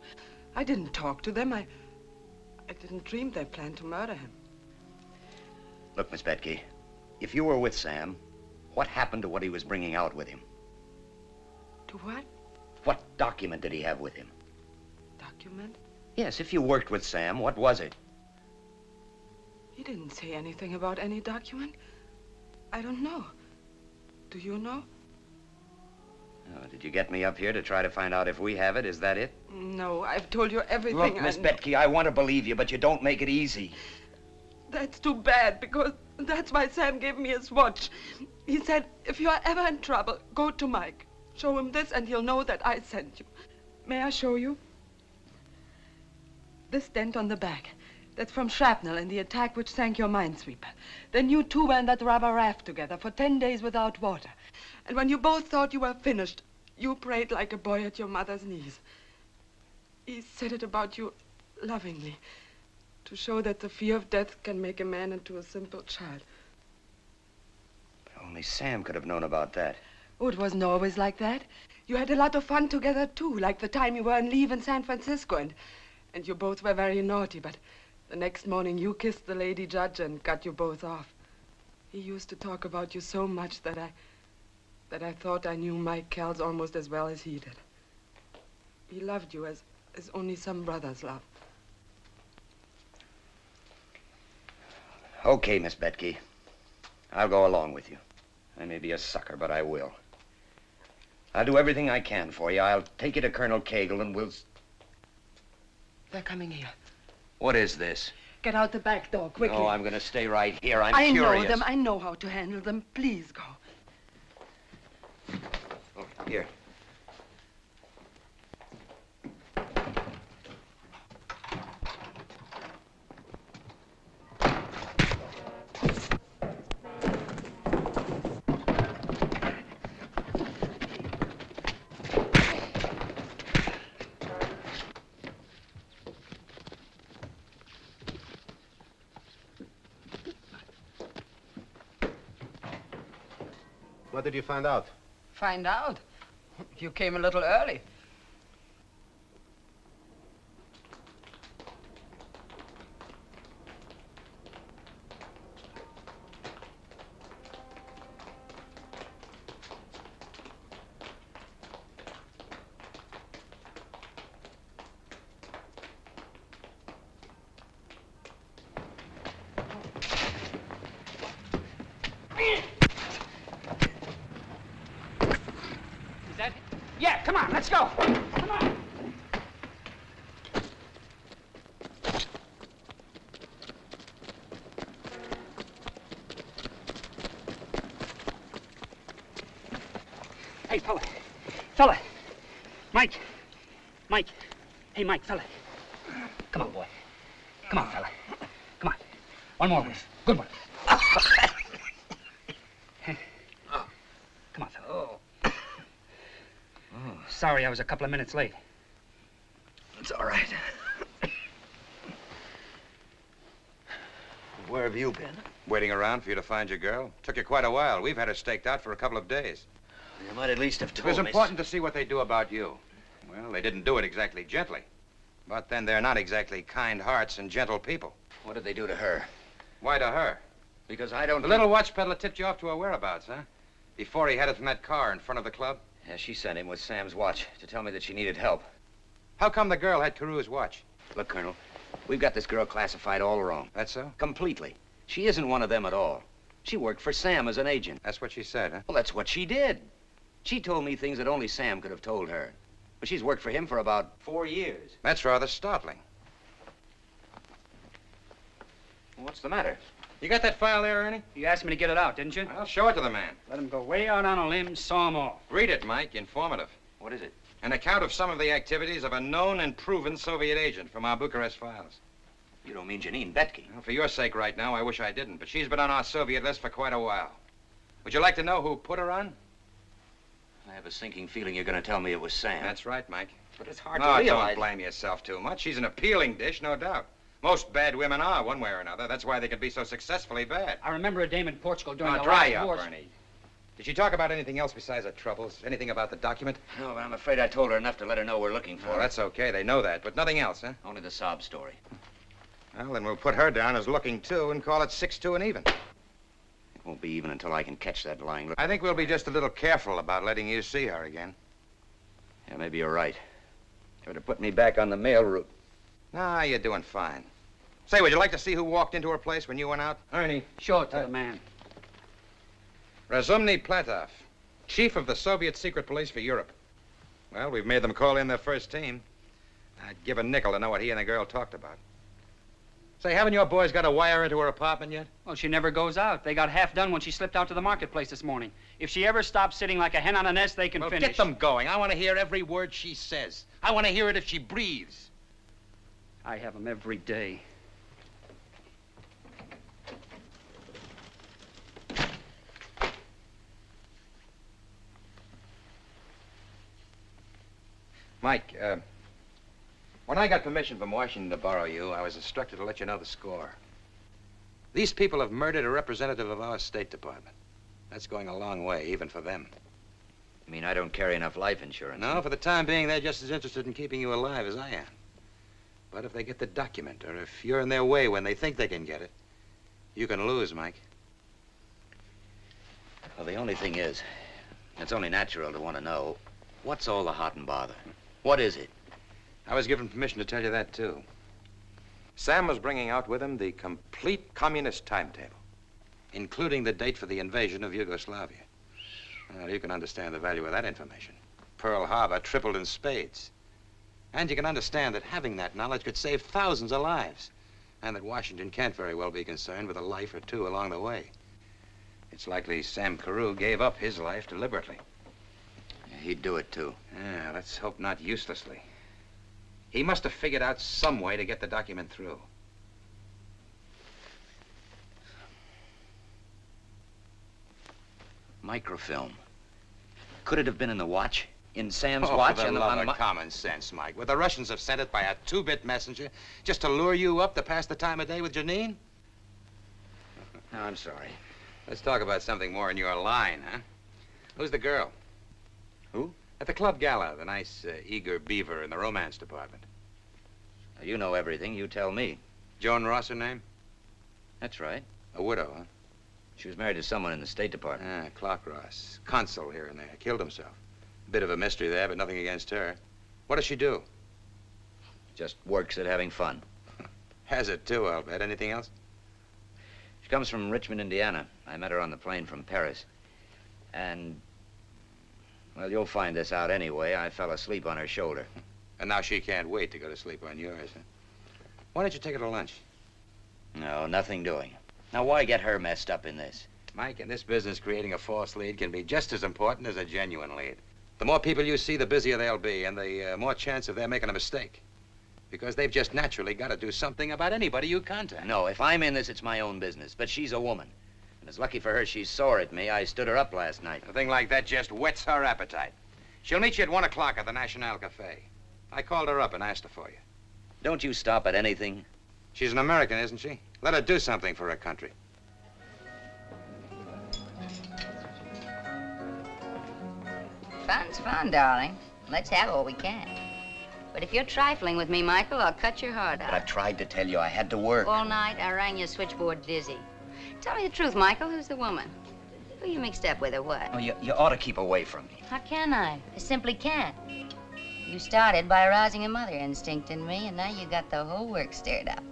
I didn't talk to them. I didn't dream they planned to murder him. Look, Miss Betke, if you were with Sam, what happened to what he was bringing out with him? To what? What document did he have with him? Document? Yes, if you worked with Sam, what was it? He didn't say anything about any document. I don't know. Do you know? Oh, did you get me up here to try to find out if we have it? Is that it? No, I've told you everything. Look, Miss Betke, I want to believe you, but you don't make it easy. That's too bad, because that's why Sam gave me his watch. He said, if you are ever in trouble, go to Mike. Show him this, and he'll know that I sent you. May I show you? This dent on the back. That's from shrapnel in the attack which sank your minesweeper. Then you two were in that rubber raft together for 10 days without water. And when you both thought you were finished, you prayed like a boy at your mother's knees. He said it about you lovingly, to show that the fear of death can make a man into a simple child. Only Sam could have known about that. Oh, it wasn't always like that. You had a lot of fun together, too, like the time you were on leave in San Francisco, and you both were very naughty, but the next morning you kissed the lady judge and got you both off. He used to talk about you so much that I thought I knew Mike Kells almost as well as he did. He loved you as only some brothers love. Okay, Miss Betke. I'll go along with you. I may be a sucker, but I will. I'll do everything I can for you. I'll take you to Colonel Cagle and we'll... They're coming here. What is this? Get out the back door, quickly. Oh, I'm going to stay right here. I'm I curious. know them. I know how to handle them. Please go. Oh, here. What did you find out? Find out? You came a little early. Yeah, come on, let's go. Come on. Hey, fella. Mike. Hey, Mike, fella. Come on, boy. Come on, fella. Come on. One more whiff. Good one. Come on, fella. Sorry I was a couple of minutes late. It's all right. Where have you been? Waiting around for you to find your girl. Took you quite a while. We've had her staked out for a couple of days. You might at least have It told was me. important to see what they do about you. Well, they didn't do it exactly gently. But then they're not exactly kind hearts and gentle people. What did they do to her? Why to her? Because I don't... The little watch peddler tipped you off to her whereabouts, huh? Before he headed from that car in front of the club? Yeah, she sent him with Sam's watch to tell me that she needed help. How come the girl had Carew's watch? Look, Colonel, we've got this girl classified all wrong. That's so? Completely. She isn't one of them at all. She worked for Sam as an agent. That's what she said, huh? Well, that's what she did. She told me things that only Sam could have told her. But she's worked for him for about 4 years. That's rather startling. What's the matter? You got that file there, Ernie? You asked me to get it out, didn't you? I'll show it to the man. Let him go way out on a limb, saw him off. Read it, Mike. Informative. What is it? An account of some of the activities of a known and proven Soviet agent from our Bucharest files. You don't mean Janine Betke? Well, for your sake right now, I wish I didn't, but she's been on our Soviet list for quite a while. Would you like to know who put her on? I have a sinking feeling you're going to tell me it was Sam. That's right, Mike. But it's hard No, to realize. don't blame yourself too much. She's an appealing dish, no doubt. Most bad women are, one way or another. That's why they can be so successfully bad. I remember a dame in Portugal during Now, the dry last up, war. Ernie. Did she talk about anything else besides her troubles? Anything about the document? No, but I'm afraid I told her enough to let her know we're looking for Oh, her. that's okay. They know that, but nothing else, huh? Only the sob story. Well, then we'll put her down as looking, too, and call it 6-2 and even. It won't be even until I can catch that lying... I think we'll be just a little careful about letting you see her again. Yeah, maybe you're right. You better put me back on the mail route. Nah, you're doing fine. Say, would you like to see who walked into her place when you went out? Ernie, show it to the man. Razumny Platov, chief of the Soviet secret police for Europe. Well, we've made them call in their first team. I'd give a nickel to know what he and the girl talked about. Say, haven't your boys got a wire into her apartment yet? Well, she never goes out. They got half done when she slipped out to the marketplace this morning. If she ever stops sitting like a hen on a nest, they can finish. Get them going. I want to hear every word she says. I want to hear it if she breathes. I have them every day. Mike, when I got permission from Washington to borrow you, I was instructed to let you know the score. These people have murdered a representative of our State Department. That's going a long way, even for them. You mean I don't carry enough life insurance? No, for the time being, they're just as interested in keeping you alive as I am. But if they get the document, or if you're in their way when they think they can get it, you can lose, Mike. Well, the only thing is, it's only natural to want to know, what's all the hot and bother? What is it? I was given permission to tell you that, too. Sam was bringing out with him the complete communist timetable, including the date for the invasion of Yugoslavia. Well, you can understand the value of that information. Pearl Harbor tripled in spades. And you can understand that having that knowledge could save thousands of lives, and that Washington can't very well be concerned with a life or two along the way. It's likely Sam Carew gave up his life deliberately. Yeah, he'd do it, too. Yeah, let's hope not uselessly. He must have figured out some way to get the document through. Microfilm. Could it have been in the watch? In Sam's Oh, watch? for the and love on of common sense, Mike. Would the Russians have sent it by a 2-bit messenger just to lure you up to pass the time of day with Janine? No, I'm sorry. Let's talk about something more in your line, huh? Who's the girl? Who? At the club gala, the nice, eager beaver in the romance department. Now, you know everything. You tell me. Joan Ross, her name? That's right. A widow, huh? She was married to someone in the State Department. Ah, Clark Ross. Consul here and there. Killed himself. Bit of a mystery there, but nothing against her. What does she do? Just works at having fun. Has it, too, I'll bet. Anything else? She comes from Richmond, Indiana. I met her on the plane from Paris. And, well, you'll find this out anyway. I fell asleep on her shoulder. And now she can't wait to go to sleep on yours, huh? Why don't you take her to lunch? No, nothing doing. Now, why get her messed up in this? Mike, in this business, creating a false lead can be just as important as a genuine lead. The more people you see, the busier they'll be, and the more chance of their making a mistake. Because they've just naturally got to do something about anybody you contact. No, if I'm in this, it's my own business. But she's a woman. And it's lucky for her she's sore at me. I stood her up last night. A thing like that just whets her appetite. She'll meet you at 1 o'clock at the National Cafe. I called her up and asked her for you. Don't you stop at anything? She's an American, isn't she? Let her do something for her country. Fun's fun, darling. Let's have what we can. But if you're trifling with me, Michael, I'll cut your heart out. But I've tried to tell you I had to work. All night, I rang your switchboard dizzy. Tell me the truth, Michael. Who's the woman? Who you mixed up with or what? Oh, you ought to keep away from me. How can I? I simply can't. You started by arousing a mother instinct in me, and now you got the whole works stirred up.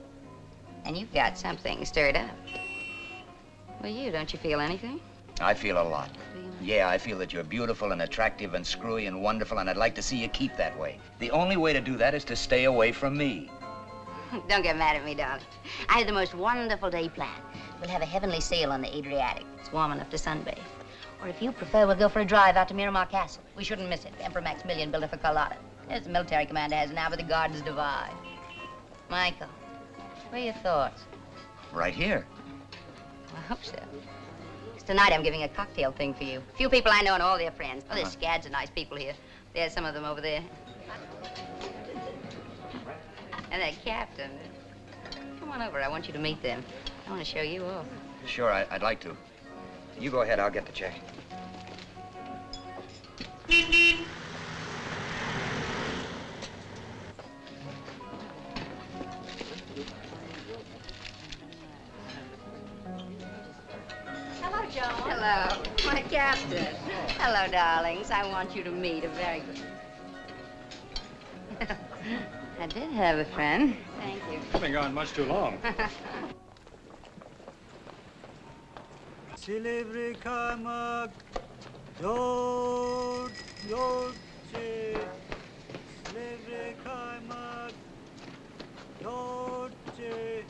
And you've got something stirred up. Well, don't you feel anything? I feel a lot. Yeah, I feel that you're beautiful and attractive and screwy and wonderful, and I'd like to see you keep that way. The only way to do that is to stay away from me. Don't get mad at me, darling. I had the most wonderful day planned. We'll have a heavenly sail on the Adriatic. It's warm enough to sunbathe. Or if you prefer, we'll go for a drive out to Miramar Castle. We shouldn't miss it. Emperor Maximilian built it for Carlotta. It's the military commander has now, but the gardens divide. Michael, what are your thoughts? Right here. I hope so. Tonight I'm giving a cocktail thing for you. Few people I know and all their friends. Oh, there's scads of nice people here. There's some of them over there. And that captain. Come on over. I want you to meet them. I want to show you off. Sure, I'd like to. You go ahead. I'll get the check. Hello, Joan. Hello, my captain. Hello, darlings. I want you to meet a very good... I did have a friend. Thank you. You've been gone much too long. Silivri kaymak, yoğurt, yoğurtçı. Silivri kaymak, yoğurtçı.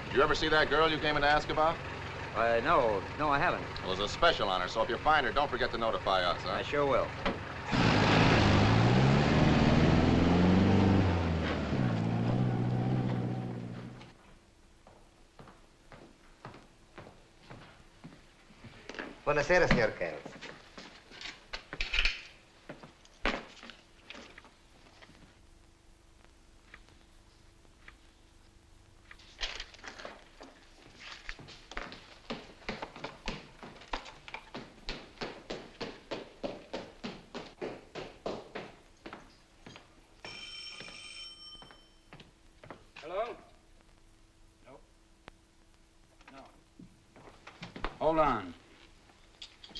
Did you ever see that girl you came in to ask about? No, I haven't. Well, there's a special on her, so if you find her, don't forget to notify us, huh? I sure will. Buonasera, signor Kells. Hello? No. No. Hold on.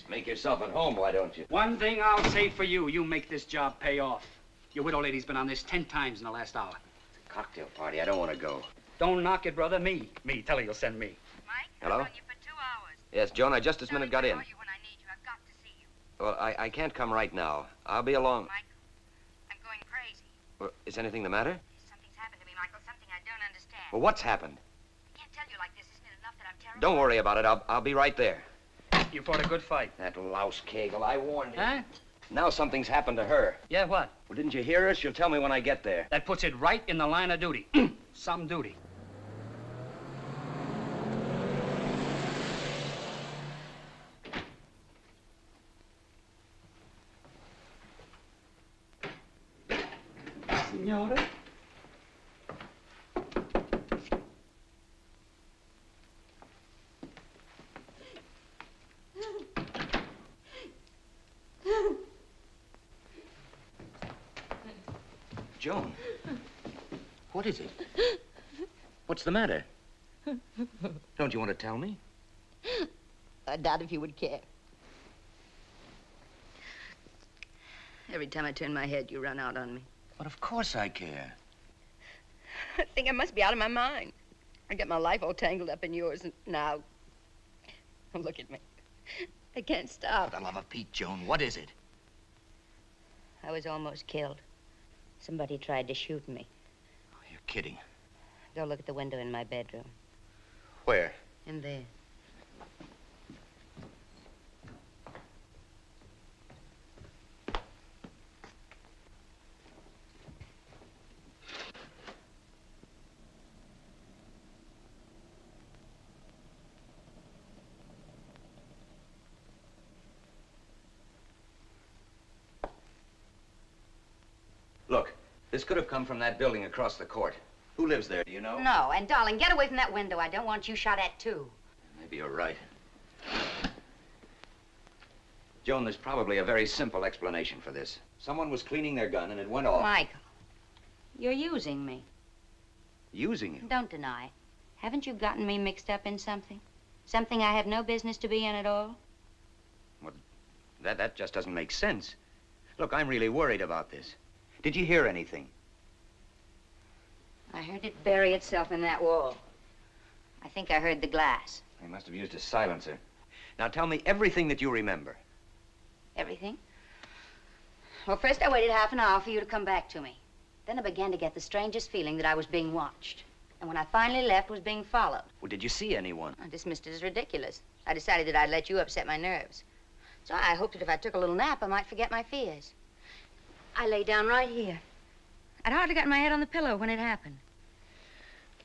Make yourself at home, why don't you? One thing I'll say for you, you make this job pay off. Your widow lady's been on this 10 times in the last hour. Cocktail party, I don't want to go. Don't knock it, brother. Me. Tell her you'll send me. Hello? Yes, Joan, I just this minute got in. Well, I can't come right now. I'll be along. I'm going crazy. Well, is anything the matter? Something's happened to me, Michael. Something I don't understand. Well, what's happened? I can't tell you like this. Isn't it enough that I'm terrible? Don't worry about it. I'll be right there. You fought a good fight. That louse Kegel, I warned you. Huh? Now something's happened to her. Yeah, what? Well, didn't you hear her? She'll tell me when I get there. That puts it right in the line of duty. Some duty. Signora? Joan, what is it? What's the matter? Don't you want to tell me? I doubt if you would care. Every time I turn my head, you run out on me. But of course I care. I think I must be out of my mind. I get my life all tangled up in yours, and now... Oh, look at me. I can't stop. For the love of Pete, Joan, what is it? I was almost killed. Somebody tried to shoot me. Oh, you're kidding. Go look at the window in my bedroom. Where? In there. Look, this could have come from that building across the court. Who lives there, do you know? No, and darling, get away from that window. I don't want you shot at, too. Maybe you're right. Joan, there's probably a very simple explanation for this. Someone was cleaning their gun and it went off. Michael, you're using me. Using you? Don't deny it. Haven't you gotten me mixed up in something? Something I have no business to be in at all? Well, that just doesn't make sense. Look, I'm really worried about this. Did you hear anything? I heard it bury itself in that wall. I think I heard the glass. They must have used a silencer. Now tell me everything that you remember. Everything? Well, first I waited half an hour for you to come back to me. Then I began to get the strangest feeling that I was being watched. And when I finally left, was being followed. Well, did you see anyone? I dismissed it as ridiculous. I decided that I'd let you upset my nerves. So I hoped that if I took a little nap, I might forget my fears. I lay down right here. I'd hardly got my head on the pillow when it happened.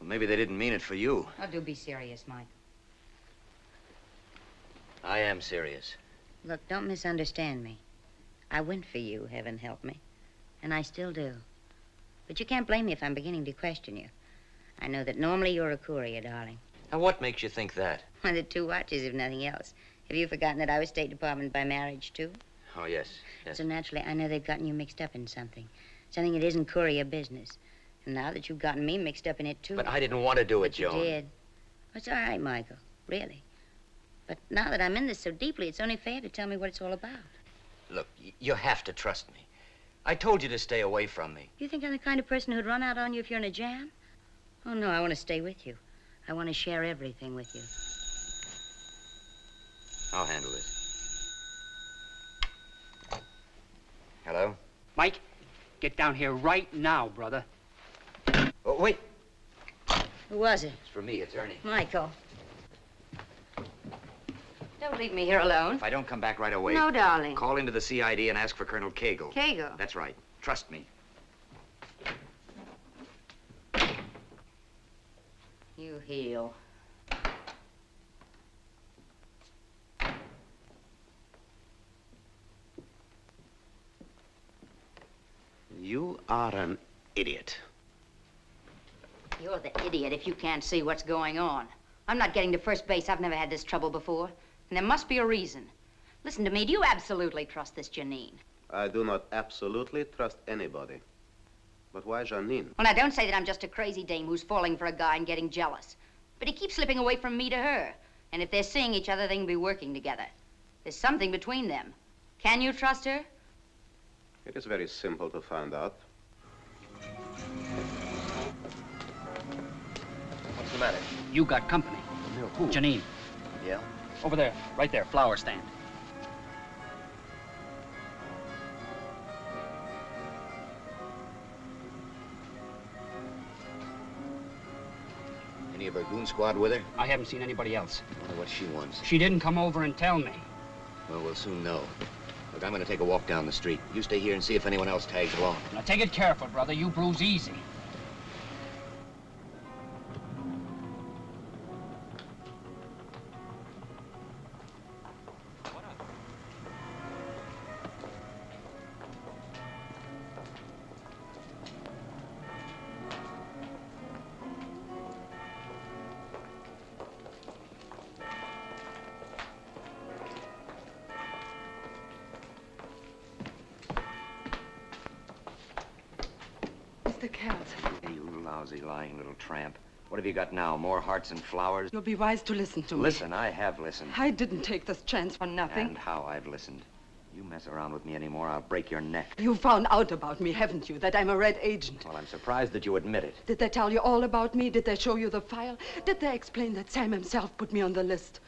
Well, maybe they didn't mean it for you. Oh, do be serious, Mike. I am serious. Look, don't misunderstand me. I went for you, heaven help me. And I still do. But you can't blame me if I'm beginning to question you. I know that normally you're a courier, darling. Now, what makes you think that? Well, the 2 watches, if nothing else. Have you forgotten that I was State Department by marriage, too? Oh, yes, yes. So naturally, I know they've gotten you mixed up in something. Something that isn't courier business. And now that you've gotten me mixed up in it, too. But I didn't want to do it, But you Joan. did. It's all right, Michael. Really. But now that I'm in this so deeply, it's only fair to tell me what it's all about. Look, you have to trust me. I told you to stay away from me. You think I'm the kind of person who'd run out on you if you're in a jam? Oh, no, I want to stay with you. I want to share everything with you. I'll handle this. Hello? Mike, get down here right now, brother. Oh, wait. Who was it? It's for me. It's Ernie. Michael. Don't leave me here alone. If I don't come back right away... No, darling. Call into the CID and ask for Colonel Cagle. Cagle? That's right. Trust me. You heel. You are an idiot. You're the idiot if you can't see what's going on. I'm not getting to first base. I've never had this trouble before. And there must be a reason. Listen to me. Do you absolutely trust this Janine? I do not absolutely trust anybody. But why Janine? Well, now, don't say that I'm just a crazy dame who's falling for a guy and getting jealous. But he keeps slipping away from me to her. And if they're seeing each other, they can be working together. There's something between them. Can you trust her? It is very simple to find out. What's the matter? You got company. Who? Janine. Yeah? Over there, right there, flower stand. Any of her goon squad with her? I haven't seen anybody else. I wonder what she wants. She didn't come over and tell me. Well, we'll soon know. Look, I'm going to take a walk down the street. You stay here and see if anyone else tags along. Now, take it careful, brother. You bruise easy. Mr. Kells, Hey, you lousy, lying little tramp. What have you got now? More hearts and flowers? you'll be wise to listen to me. Listen, I have listened. I didn't take this chance for nothing. And how I've listened. You mess around with me anymore, I'll break your neck. You found out about me, haven't you? That I'm a red agent. Well, I'm surprised that you admit it. Did they tell you all about me? Did they show you the file? Did they explain that Sam himself put me on the list?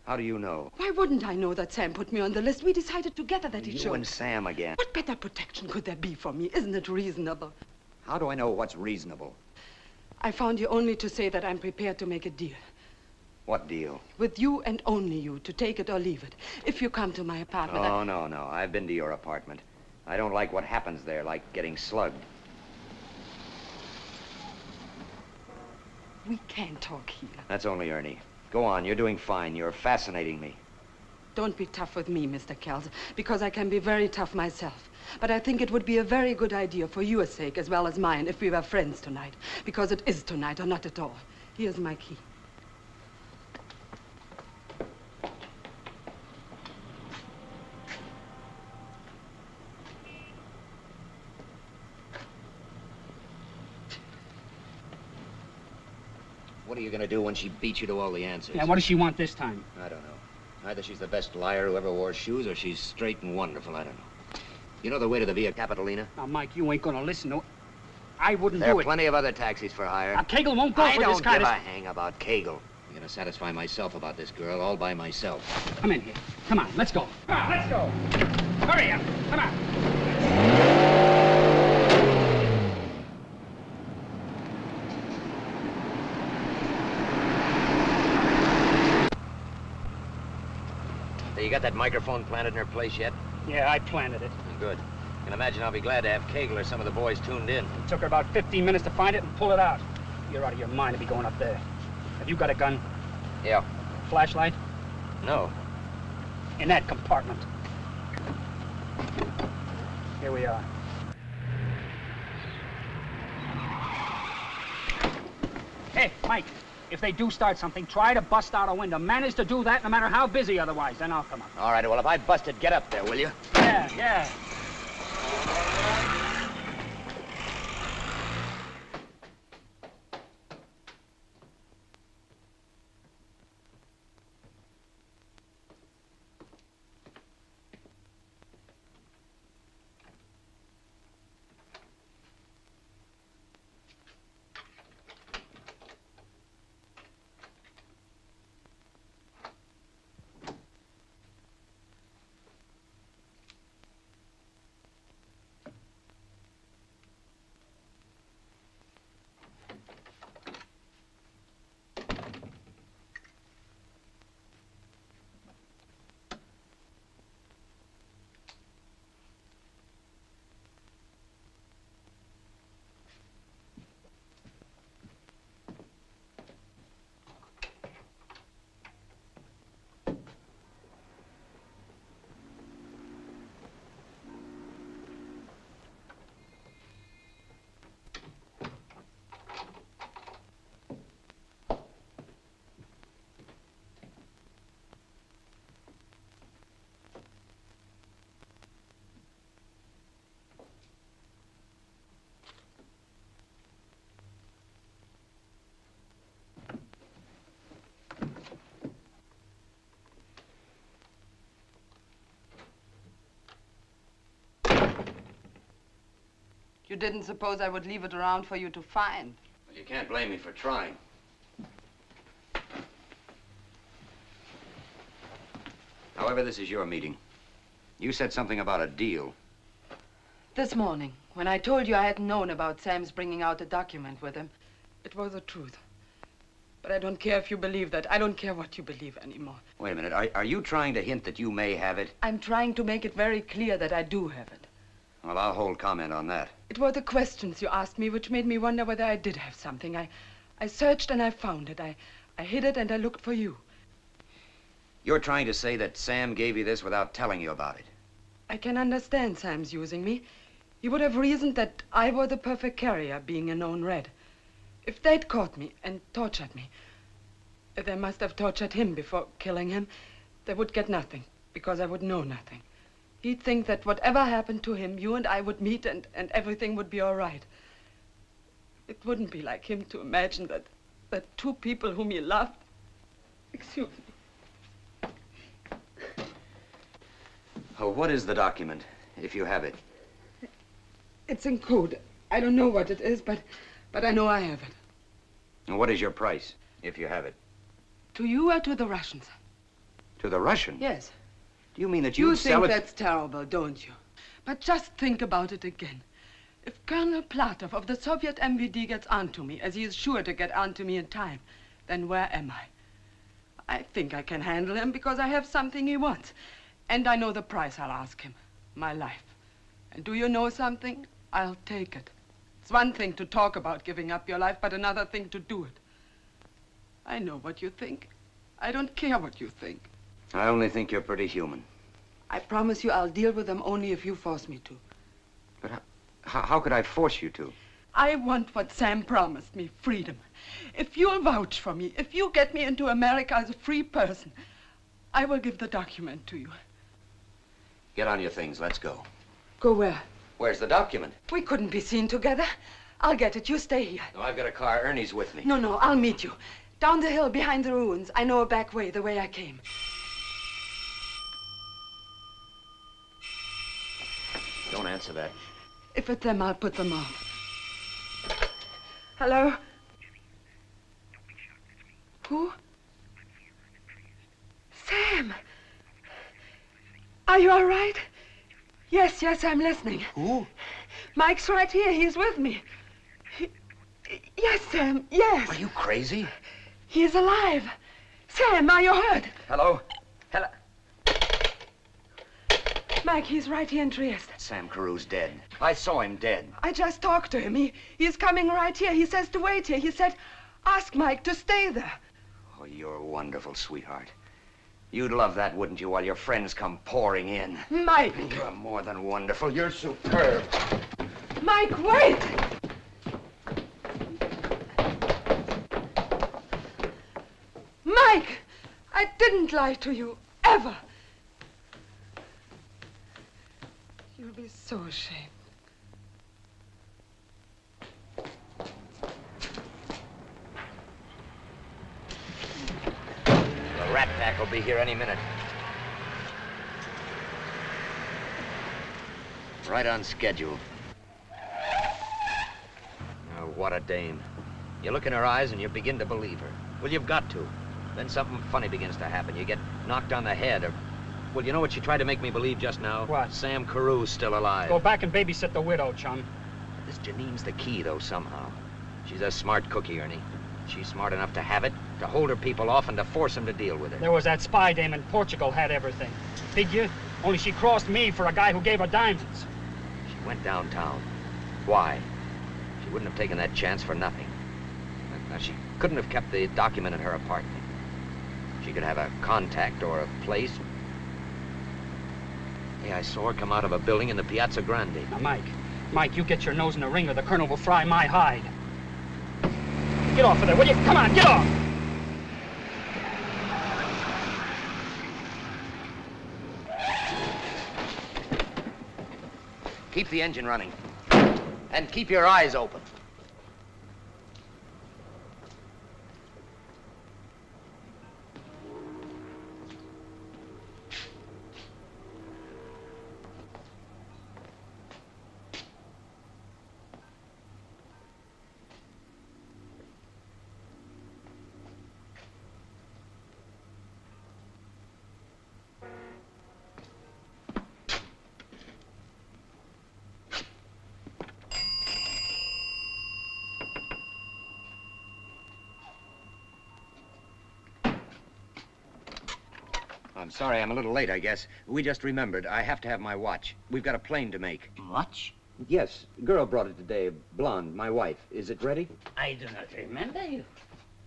How do you know? Why wouldn't I know that Sam put me on the list? We decided together that he You should. and Sam again. What better protection could there be for me? Isn't it reasonable? How do I know what's reasonable? I found you only to say that I'm prepared to make a deal. What deal? With you and only you, to take it or leave it. If you come to my apartment, Oh, no. I've been to your apartment. I don't like what happens there, like getting slugged. we can't talk here. That's only Ernie. Go on, you're doing fine. You're fascinating me. Don't be tough with me, Mr. Kells, because I can be very tough myself. But I think it would be a very good idea for your sake as well as mine if we were friends tonight. Because it is tonight or not at all. Here's my key. What are you going to do when she beats you to all the answers? Yeah, what does she want this time? I don't know. Either she's the best liar who ever wore shoes, or she's straight and wonderful. I don't know. You know the way to the Via Capitolina? Now, Mike, you ain't gonna listen to... I wouldn't There do are it. plenty of other taxis for hire. Now, Cagle won't go I for this don't kind give of... a hang about Cagle. I'm going to satisfy myself about this girl all by myself. Come in here. Come on, let's go. Come on, let's go. Hurry up. Come on. Hey, you got that microphone planted in her place yet? Yeah, I planted it. Good. I can imagine I'll be glad to have Cagle or some of the boys tuned in. It took her about 15 minutes to find it and pull it out. You're out of your mind to be going up there. Have you got a gun? Yeah. Flashlight? No. In that compartment. Here we are. Hey, Mike, if they do start something, try to bust out a window. Manage to do that no matter how busy otherwise, then I'll come up. All right, well, if I bust it, get up there, will you? Yeah. You didn't suppose I would leave it around for you to find. Well, you can't blame me for trying. However, this is your meeting. You said something about a deal. This morning, when I told you I hadn't known about Sam's bringing out a document with him, it was the truth. But I don't care if you believe that. I don't care what you believe anymore. Wait a minute. Are you trying to hint that you may have it? I'm trying to make it very clear that I do have it. Well, I'll hold comment on that. It were the questions you asked me which made me wonder whether I did have something. I searched and I found it. I hid it and I looked for you. You're trying to say that Sam gave you this without telling you about it. I can understand Sam's using me. He would have reasoned that I were the perfect carrier, being a known red. If they'd caught me and tortured me, they must have tortured him before killing him. They would get nothing, because I would know nothing. He'd think that whatever happened to him, you and I would meet and everything would be all right. It wouldn't be like him to imagine that two people whom he loved... Excuse me. Oh, what is the document, if you have it? It's in code. I don't know what it is, but I know I have it. And what is your price, if you have it? To you or to the Russians? To the Russian? Yes. Do you mean that You you'd sell think it? that's terrible, don't you? But just think about it again. If Colonel Platov of the Soviet MVD gets onto me, as he is sure to get onto me in time, then where am I? I think I can handle him because I have something he wants. And I know the price I'll ask him. My life. And do you know something? I'll take it. It's one thing to talk about giving up your life, but another thing to do it. I know what you think. I don't care what you think. I only think you're pretty human. I promise you I'll deal with them only if you force me to. But how could I force you to? I want what Sam promised me, freedom. If you'll vouch for me, if you get me into America as a free person, I will give the document to you. Get on your things. Let's go. Go where? Where's the document? We couldn't be seen together. I'll get it. You stay here. No, I've got a car. Ernie's with me. No, I'll meet you. Down the hill behind the ruins. I know a back way, the way I came. Don't answer that. If it's them, I'll put them off. Hello? Who? Sam! Are you all right? Yes, I'm listening. Who? Mike's right here. He's with me. Yes, Sam, yes. Are you crazy? He is alive. Sam, are you hurt? Hello? Mike, he's right here in Trieste. Sam Carew's dead. I saw him dead. I just talked to him. He's coming right here. He says to wait here. He said, ask Mike to stay there. Oh, you're wonderful, sweetheart. You'd love that, wouldn't you, while your friends come pouring in? Mike! You're more than wonderful. You're superb. Mike, wait! I didn't lie to you, ever. You'll be so ashamed. The rat pack will be here any minute. Right on schedule. Oh, what a dame. You look in her eyes and you begin to believe her. Well, you've got to. Then something funny begins to happen. You get knocked on the head or... Well, you know what she tried to make me believe just now? What? Sam Carew's still alive. Go back and babysit the widow, chum. This Janine's the key, though, somehow. She's a smart cookie, Ernie. She's smart enough to have it, to hold her people off, and to force them to deal with her. There was that spy dame in Portugal had everything. Figure? Only she crossed me for a guy who gave her diamonds. She went downtown. Why? She wouldn't have taken that chance for nothing. Now, she couldn't have kept the document in her apartment. She could have a contact or a place. Hey, I saw her come out of a building in the Piazza Grande. Now, Mike, you get your nose in the ring or the colonel will fry my hide. Get off of there, will you? Come on, get off! Keep the engine running. And keep your eyes open. I'm sorry, I'm a little late, I guess. We just remembered. I have to have my watch. We've got a plane to make. Watch? Yes. Girl brought it today. Blonde, my wife. Is it ready? I do not remember you.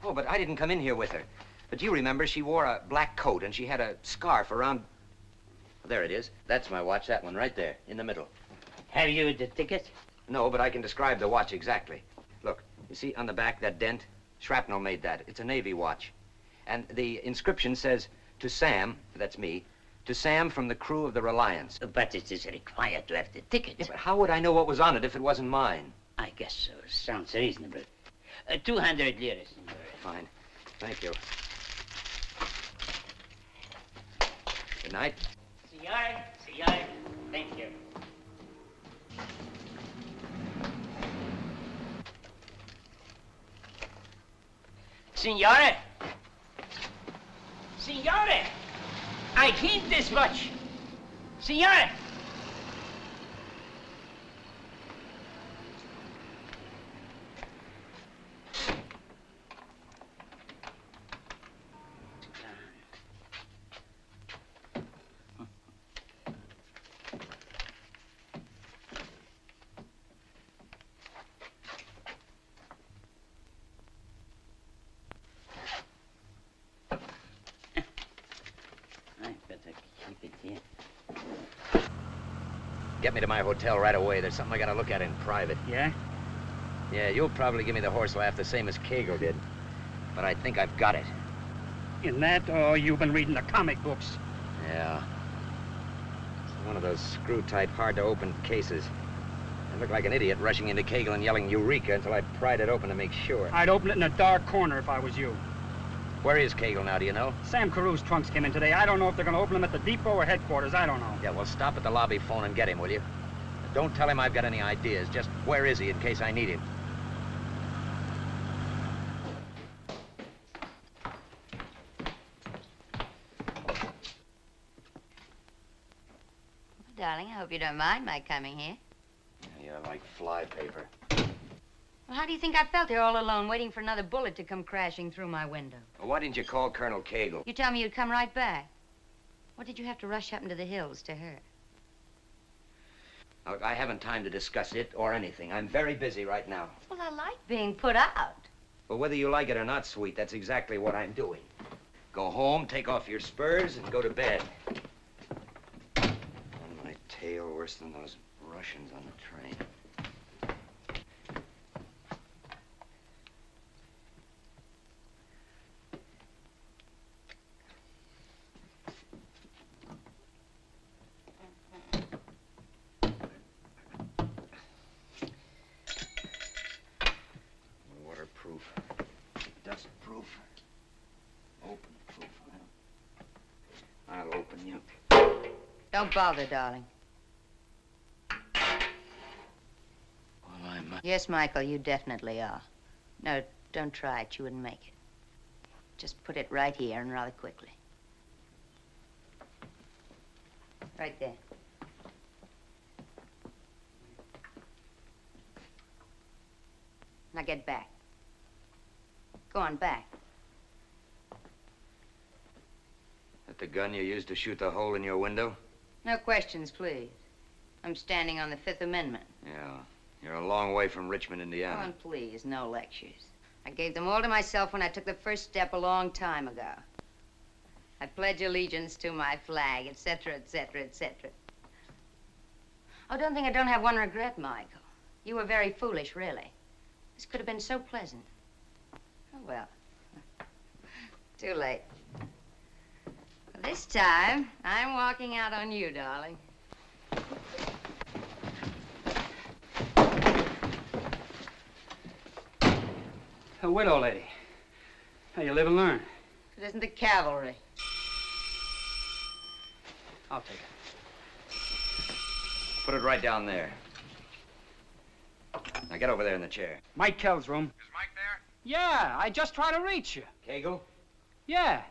Oh, but I didn't come in here with her. But you remember she wore a black coat and she had a scarf around... There it is. That's my watch, that one right there, in the middle. Have you the ticket? No, but I can describe the watch exactly. Look, you see on the back, that dent? Shrapnel made that. It's a Navy watch. And the inscription says... To Sam, that's me, to Sam from the crew of the Reliance. But it is required to have the ticket. Yeah, but how would I know what was on it if it wasn't mine? I guess so. Sounds reasonable. 200 liras. Fine. Thank you. Good night. Signore. Thank you. Signore! Signore! I keep this watch. Signore! Get me to my hotel right away. There's something I gotta look at in private. Yeah? Yeah, you'll probably give me the horse laugh the same as Kegel did. But I think I've got it. In that, or you've been reading the comic books? Yeah. It's one of those screw-type, hard-to-open cases. I looked like an idiot rushing into Kegel and yelling Eureka until I pried it open to make sure. I'd open it in a dark corner if I was you. Where is Kegel now, do you know? Sam Carew's trunks came in today. I don't know if they're going to open them at the depot or headquarters. I don't know. Yeah, well, stop at the lobby phone and get him, will you? Don't tell him I've got any ideas. Just where is he in case I need him? Darling, I hope you don't mind my coming here. You're like fly paper. Well, how do you think I felt here all alone, waiting for another bullet to come crashing through my window? Well, why didn't you call Colonel Kegel? You tell me you'd come right back. What did you have to rush up into the hills to her? Look, I haven't time to discuss it or anything. I'm very busy right now. Well, I like being put out. But whether you like it or not, sweet, that's exactly what I'm doing. Go home, take off your spurs, and go to bed. On my tail, worse than those Russians on the train. Don't bother, darling. Well, I'm... Yes, Michael, you definitely are. No, don't try it. You wouldn't make it. Just put it right here and rather quickly. Right there. Now get back. Go on, back. That the gun you used to shoot the hole in your window? No questions, please. I'm standing on the Fifth Amendment. Yeah. You're a long way from Richmond, Go Indiana. on, please. No lectures. I gave them all to myself when I took the first step a long time ago. I pledge allegiance to my flag, etc., etc., etc. Oh, don't think I don't have one regret, Michael. You were very foolish, really. This could have been so pleasant. Oh, well. Too late. This time, I'm walking out on you, darling. A widow lady. Hey, you live and learn. It isn't the cavalry. I'll take it. Put it right down there. Now get over there in the chair. Mike Kell's room. Is Mike there? Yeah, I just tried to reach you. Cagle? Yeah.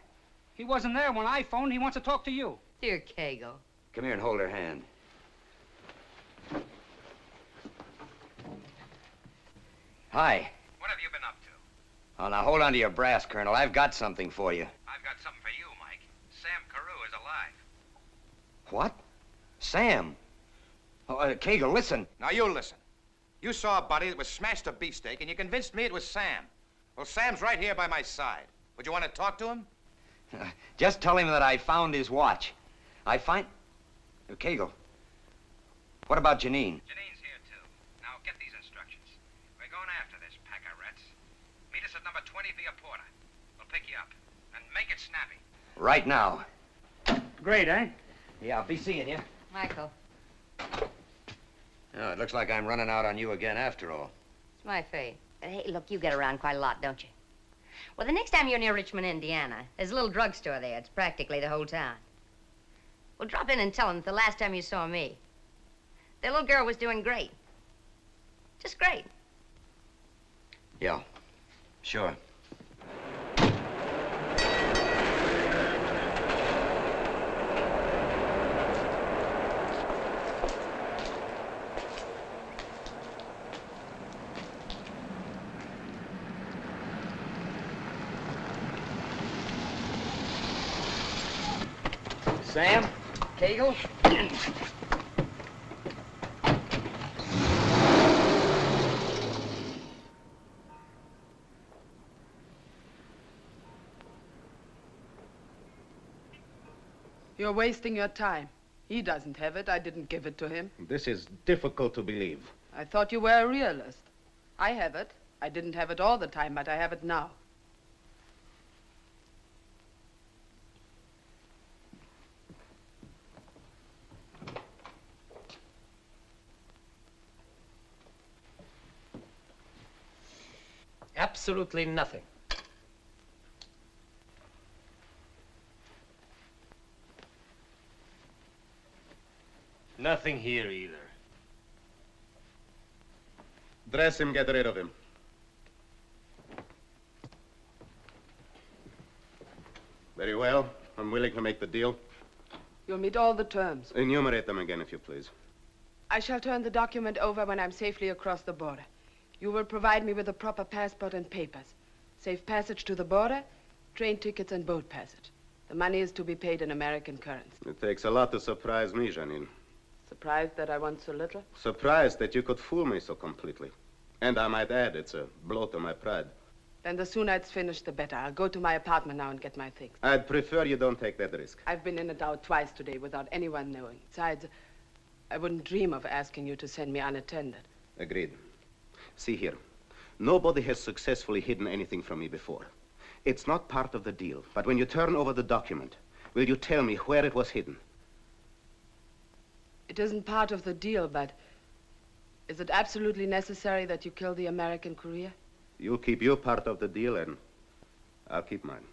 He wasn't there when I phoned. He wants to talk to you. Dear Cagle. Come here and hold her hand. Hi. What have you been up to? Oh, now hold on to your brass, Colonel. I've got something for you. I've got something for you, Mike. Sam Carew is alive. What? Sam? Oh, Cagle, listen. Now you listen. You saw a body that was smashed to beefsteak, and you convinced me it was Sam. Well, Sam's right here by my side. Would you want to talk to him? Just tell him that I found his watch. I find... Cagle, what about Janine? Janine's here, too. Now, get these instructions. We're going after this pack of rats. Meet us at number 20 Via Porta. We'll pick you up. And make it snappy. Right now. Great, eh? Yeah, I'll be seeing you. Michael, Oh, it looks like I'm running out on you again after all. it's my fate. But hey, look, you get around quite a lot, don't you? Well, the next time you're near Richmond, Indiana, there's a little drugstore there. It's practically the whole town. Well, drop in and tell them that the last time you saw me, the little girl was doing great. Just great. Yeah, sure. Sam? Cagle? You're wasting your time. He doesn't have it. I didn't give it to him. This is difficult to believe. I thought you were a realist. I have it. I didn't have it all the time, but I have it now. Absolutely nothing. Nothing here either. Dress him, get rid of him. Very well. I'm willing to make the deal. You'll meet all the terms. Enumerate them again, if you please. I shall turn the document over when I'm safely across the border. You will provide me with a proper passport and papers. Safe passage to the border, train tickets and boat passage. The money is to be paid in American currency. It takes a lot to surprise me, Janine. Surprised that I want so little? Surprised that you could fool me so completely. And I might add, it's a blow to my pride. Then the sooner it's finished, the better. I'll go to my apartment now and get my things. I'd prefer you don't take that risk. I've been in and out twice today without anyone knowing. Besides, I wouldn't dream of asking you to send me unattended. Agreed. See here. Nobody has successfully hidden anything from me before. It's not part of the deal, but when you turn over the document, will you tell me where it was hidden? It isn't part of the deal, but is it absolutely necessary that you kill the American Courier? You'll keep your part of the deal, and I'll keep mine.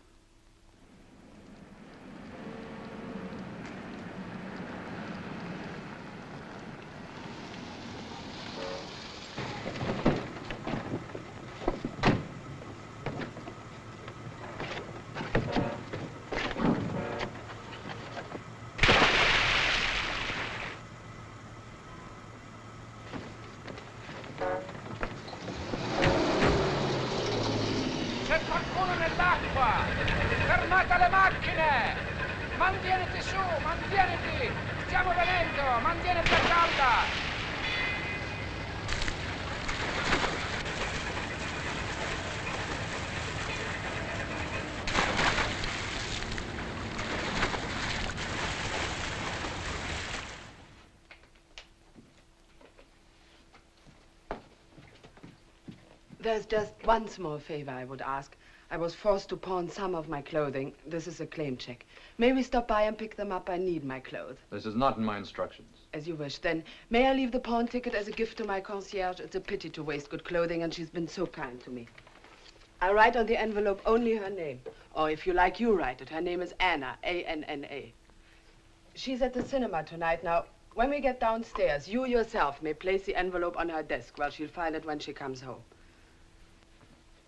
Mantieniti a calda! There's just one small favor I would ask. I was forced to pawn some of my clothing. This is a claim check. May we stop by and pick them up? I need my clothes. This is not in my instructions. As you wish. Then, may I leave the pawn ticket as a gift to my concierge? It's a pity to waste good clothing, and she's been so kind to me. I'll write on the envelope only her name. Or if you like, you write it. Her name is Anna, A-N-N-A. She's at the cinema tonight. Now, when we get downstairs, you yourself may place the envelope on her desk. Well, she'll find it when she comes home.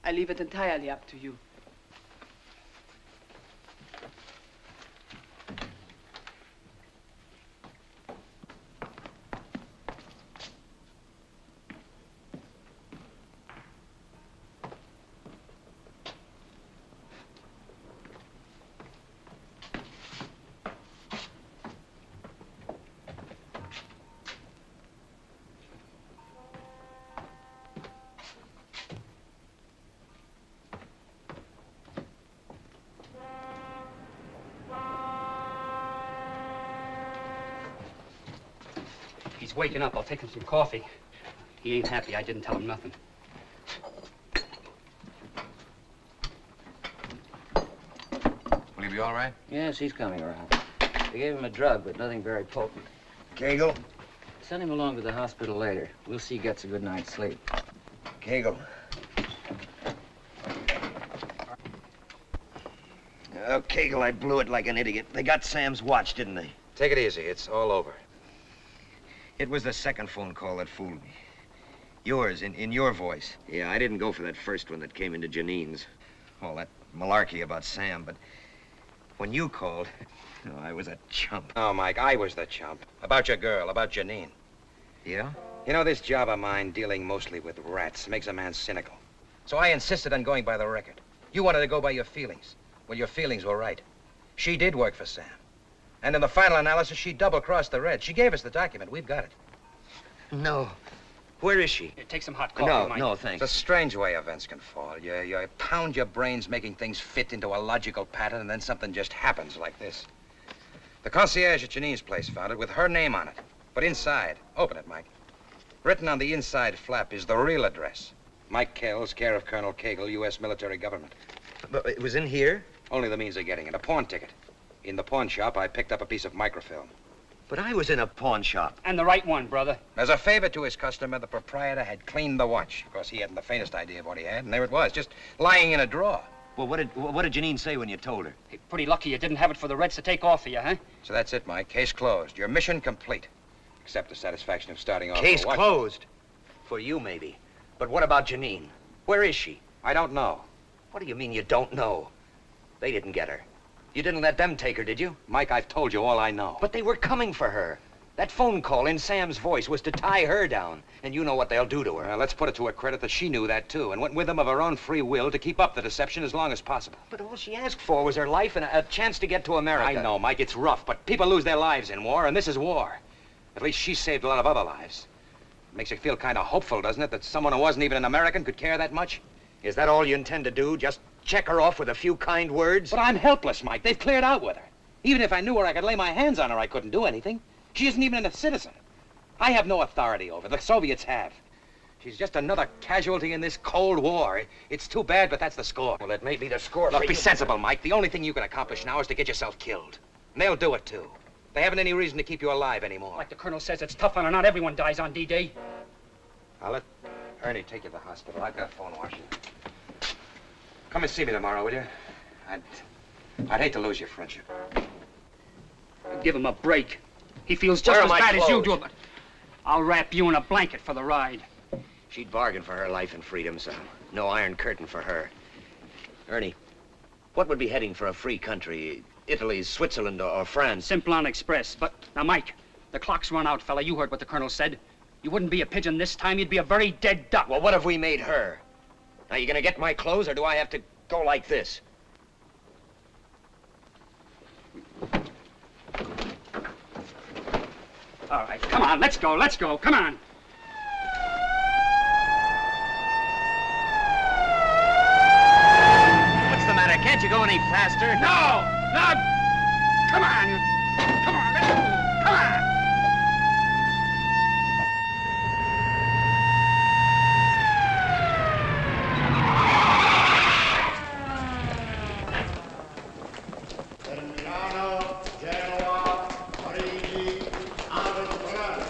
I leave it entirely up to you. He's waking up. I'll take him some coffee. He ain't happy. I didn't tell him nothing. Will he be all right? Yes, he's coming around. They gave him a drug, but nothing very potent. Kegel? Send him along to the hospital later. We'll see he gets a good night's sleep. Kegel. Oh, Kegel, I blew it like an idiot. They got Sam's watch, didn't they? Take it easy. It's all over. It was the second phone call that fooled me. Yours, in your voice. Yeah, I didn't go for that first one that came into Janine's. All that malarkey about Sam, but when you called, oh, I was a chump. Oh, Mike, I was the chump. About your girl, about Janine. Yeah? You know, this job of mine, dealing mostly with rats, makes a man cynical. So I insisted on going by the record. You wanted to go by your feelings. Well, your feelings were right. She did work for Sam. And in the final analysis, she double-crossed the Reds. She gave us the document. We've got it. No. Where is she? Here, take some hot coffee, Mike. No, thanks. It's a strange way events can fall. You pound your brains making things fit into a logical pattern, and then something just happens like this. The concierge at Janine's place found it with her name on it. But inside, open it, Mike. Written on the inside flap is the real address. Mike Kells, care of Colonel Cagle, U.S. military government. But it was in here? Only the means of getting it. A pawn ticket. In the pawn shop, I picked up a piece of microfilm. But I was in a pawn shop. And the right one, brother. As a favor to his customer, the proprietor had cleaned the watch. Of course, he hadn't the faintest idea of what he had, and there it was, just lying in a drawer. Well, what did Janine say when you told her? Hey, pretty lucky you didn't have it for the Reds to take off of you, huh? So that's it, Mike. Case closed. Your mission complete. Except the satisfaction of starting off. Case closed? For you, maybe. But what about Janine? Where is she? I don't know. What do you mean you don't know? They didn't get her. You didn't let them take her, did you? Mike, I've told you all I know. But they were coming for her. That phone call in Sam's voice was to tie her down. And you know what they'll do to her. Well, let's put it to her credit that she knew that, too, and went with them of her own free will to keep up the deception as long as possible. But all she asked for was her life and a chance to get to America. I know, Mike, it's rough, but people lose their lives in war, and this is war. At least she saved a lot of other lives. It makes you feel kind of hopeful, doesn't it, that someone who wasn't even an American could care that much? Is that all you intend to do? Just check her off with a few kind words? But I'm helpless, Mike. They've cleared out with her. Even if I knew where I could lay my hands on her, I couldn't do anything. She isn't even a citizen. I have no authority over her. The Soviets have. She's just another casualty in this Cold War. It's too bad, but that's the score. Well, it may be the score Look, for be you. sensible, Mike. The only thing you can accomplish now is to get yourself killed. And they'll do it, too. They haven't any reason to keep you alive anymore. Like the colonel says, it's tough on her. Not everyone dies on D-Day. I'll let Ernie take you to the hospital. I've got a phone washing. Come and see me tomorrow, will you? I'd hate to lose your friendship. Give him a break. He feels just as bad as you do, but I'll wrap you in a blanket for the ride. She'd bargain for her life and freedom, so no iron curtain for her. Ernie, what would be heading for a free country? Italy, Switzerland, or France? Simplon Express. But, now, Mike, the clock's run out, fella. You heard what the colonel said. You wouldn't be a pigeon this time. You'd be a very dead duck. Well, what have we made her? Now, you gonna get my clothes, or do I have to go like this? All right, come on, let's go, come on. What's the matter? Can't you go any faster? No! Come on, let's go, come on. Milano, Genoa, Parigi, out of France.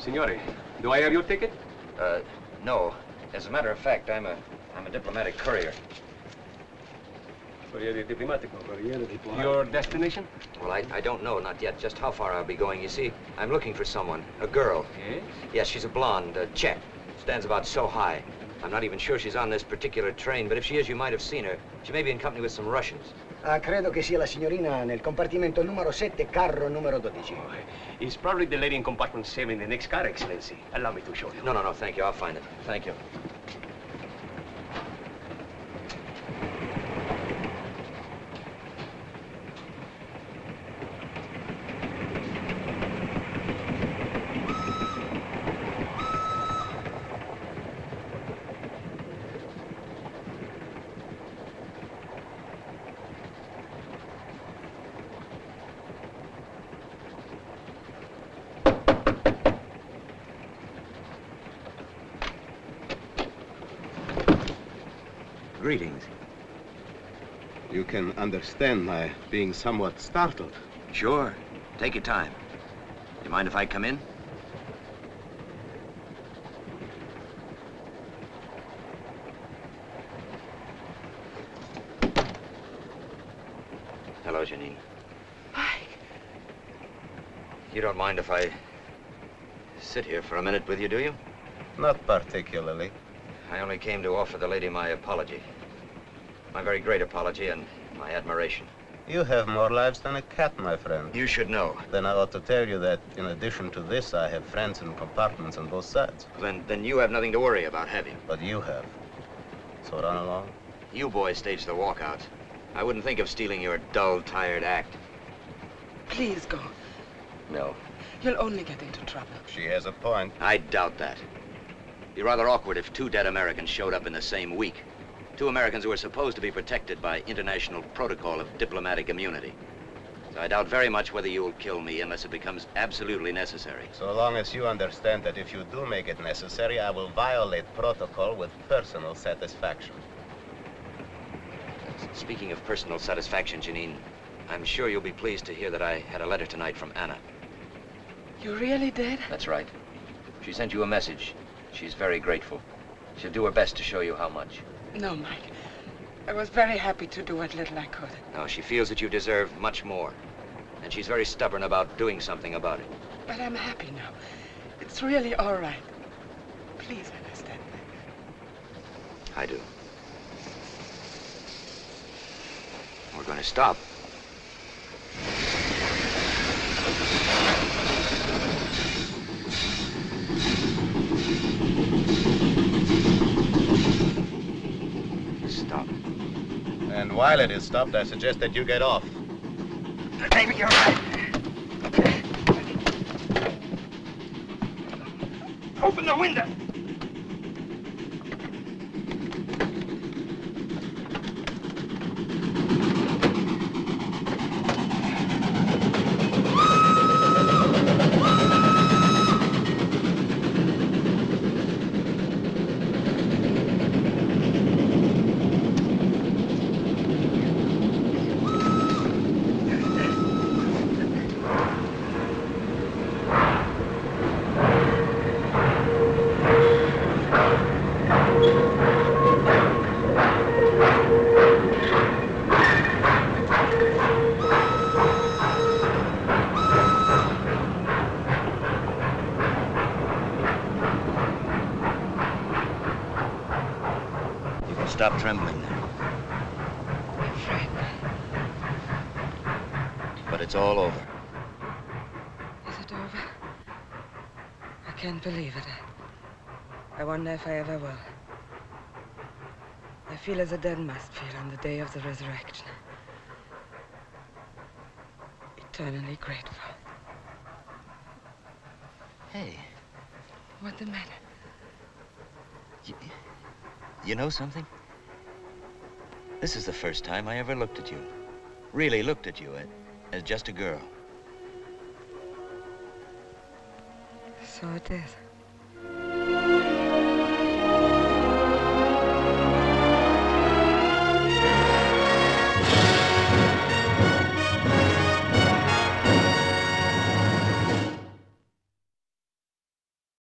Signore, do I have your ticket? No. As a matter of fact, I'm a diplomatic courier. Corriere diplomatico, corriere diplomatico. Your destination? Well, I don't know, not yet, just how far I'll be going. You see, I'm looking for someone, a girl. Yes? Yes, she's a blonde, Czech. Stands about so high. I'm not even sure she's on this particular train, but if she is, you might have seen her. She may be in company with some Russians. Credo che sia la signorina nel compartimento numero 7, carro numero 12. It's probably the lady in compartment 7 in the next car, Excellency. Allow me to show you. No, thank you. I'll find it. Thank you. Greetings. You can understand my being somewhat startled. Sure. Take your time. You mind if I come in? Hello, Janine. Mike. You don't mind if I sit here for a minute with you, do you? Not particularly. I only came to offer the lady my apology. My very great apology and my admiration. You have more lives than a cat, my friend. You should know. Then I ought to tell you that in addition to this, I have friends in compartments on both sides. Then you have nothing to worry about, have you? But you have. So run along. You boys stage the walkouts. I wouldn't think of stealing your dull, tired act. Please go. No. You'll only get into trouble. She has a point. I doubt that. It'd be rather awkward if two dead Americans showed up in the same week. Two Americans who are supposed to be protected by international protocol of diplomatic immunity. So I doubt very much whether you'll kill me unless it becomes absolutely necessary. So long as you understand that if you do make it necessary, I will violate protocol with personal satisfaction. Speaking of personal satisfaction, Janine, I'm sure you'll be pleased to hear that I had a letter tonight from Anna. You really did? That's right. She sent you a message. She's very grateful. She'll do her best to show you how much. No, Mike. I was very happy to do what little I could. No, she feels that you deserve much more. And she's very stubborn about doing something about it. But I'm happy now. It's really all right. Please understand that. I do. We're going to stop. Stop. And while it is stopped, I suggest that you get off. Maybe you're right. Open the window. it's all over. Is it over? I can't believe it. I wonder if I ever will. I feel as the dead must feel on the day of the resurrection. Eternally grateful. Hey, What's the matter? you know something? This is the first time I ever looked at you. Really looked at you as just a girl. So it is.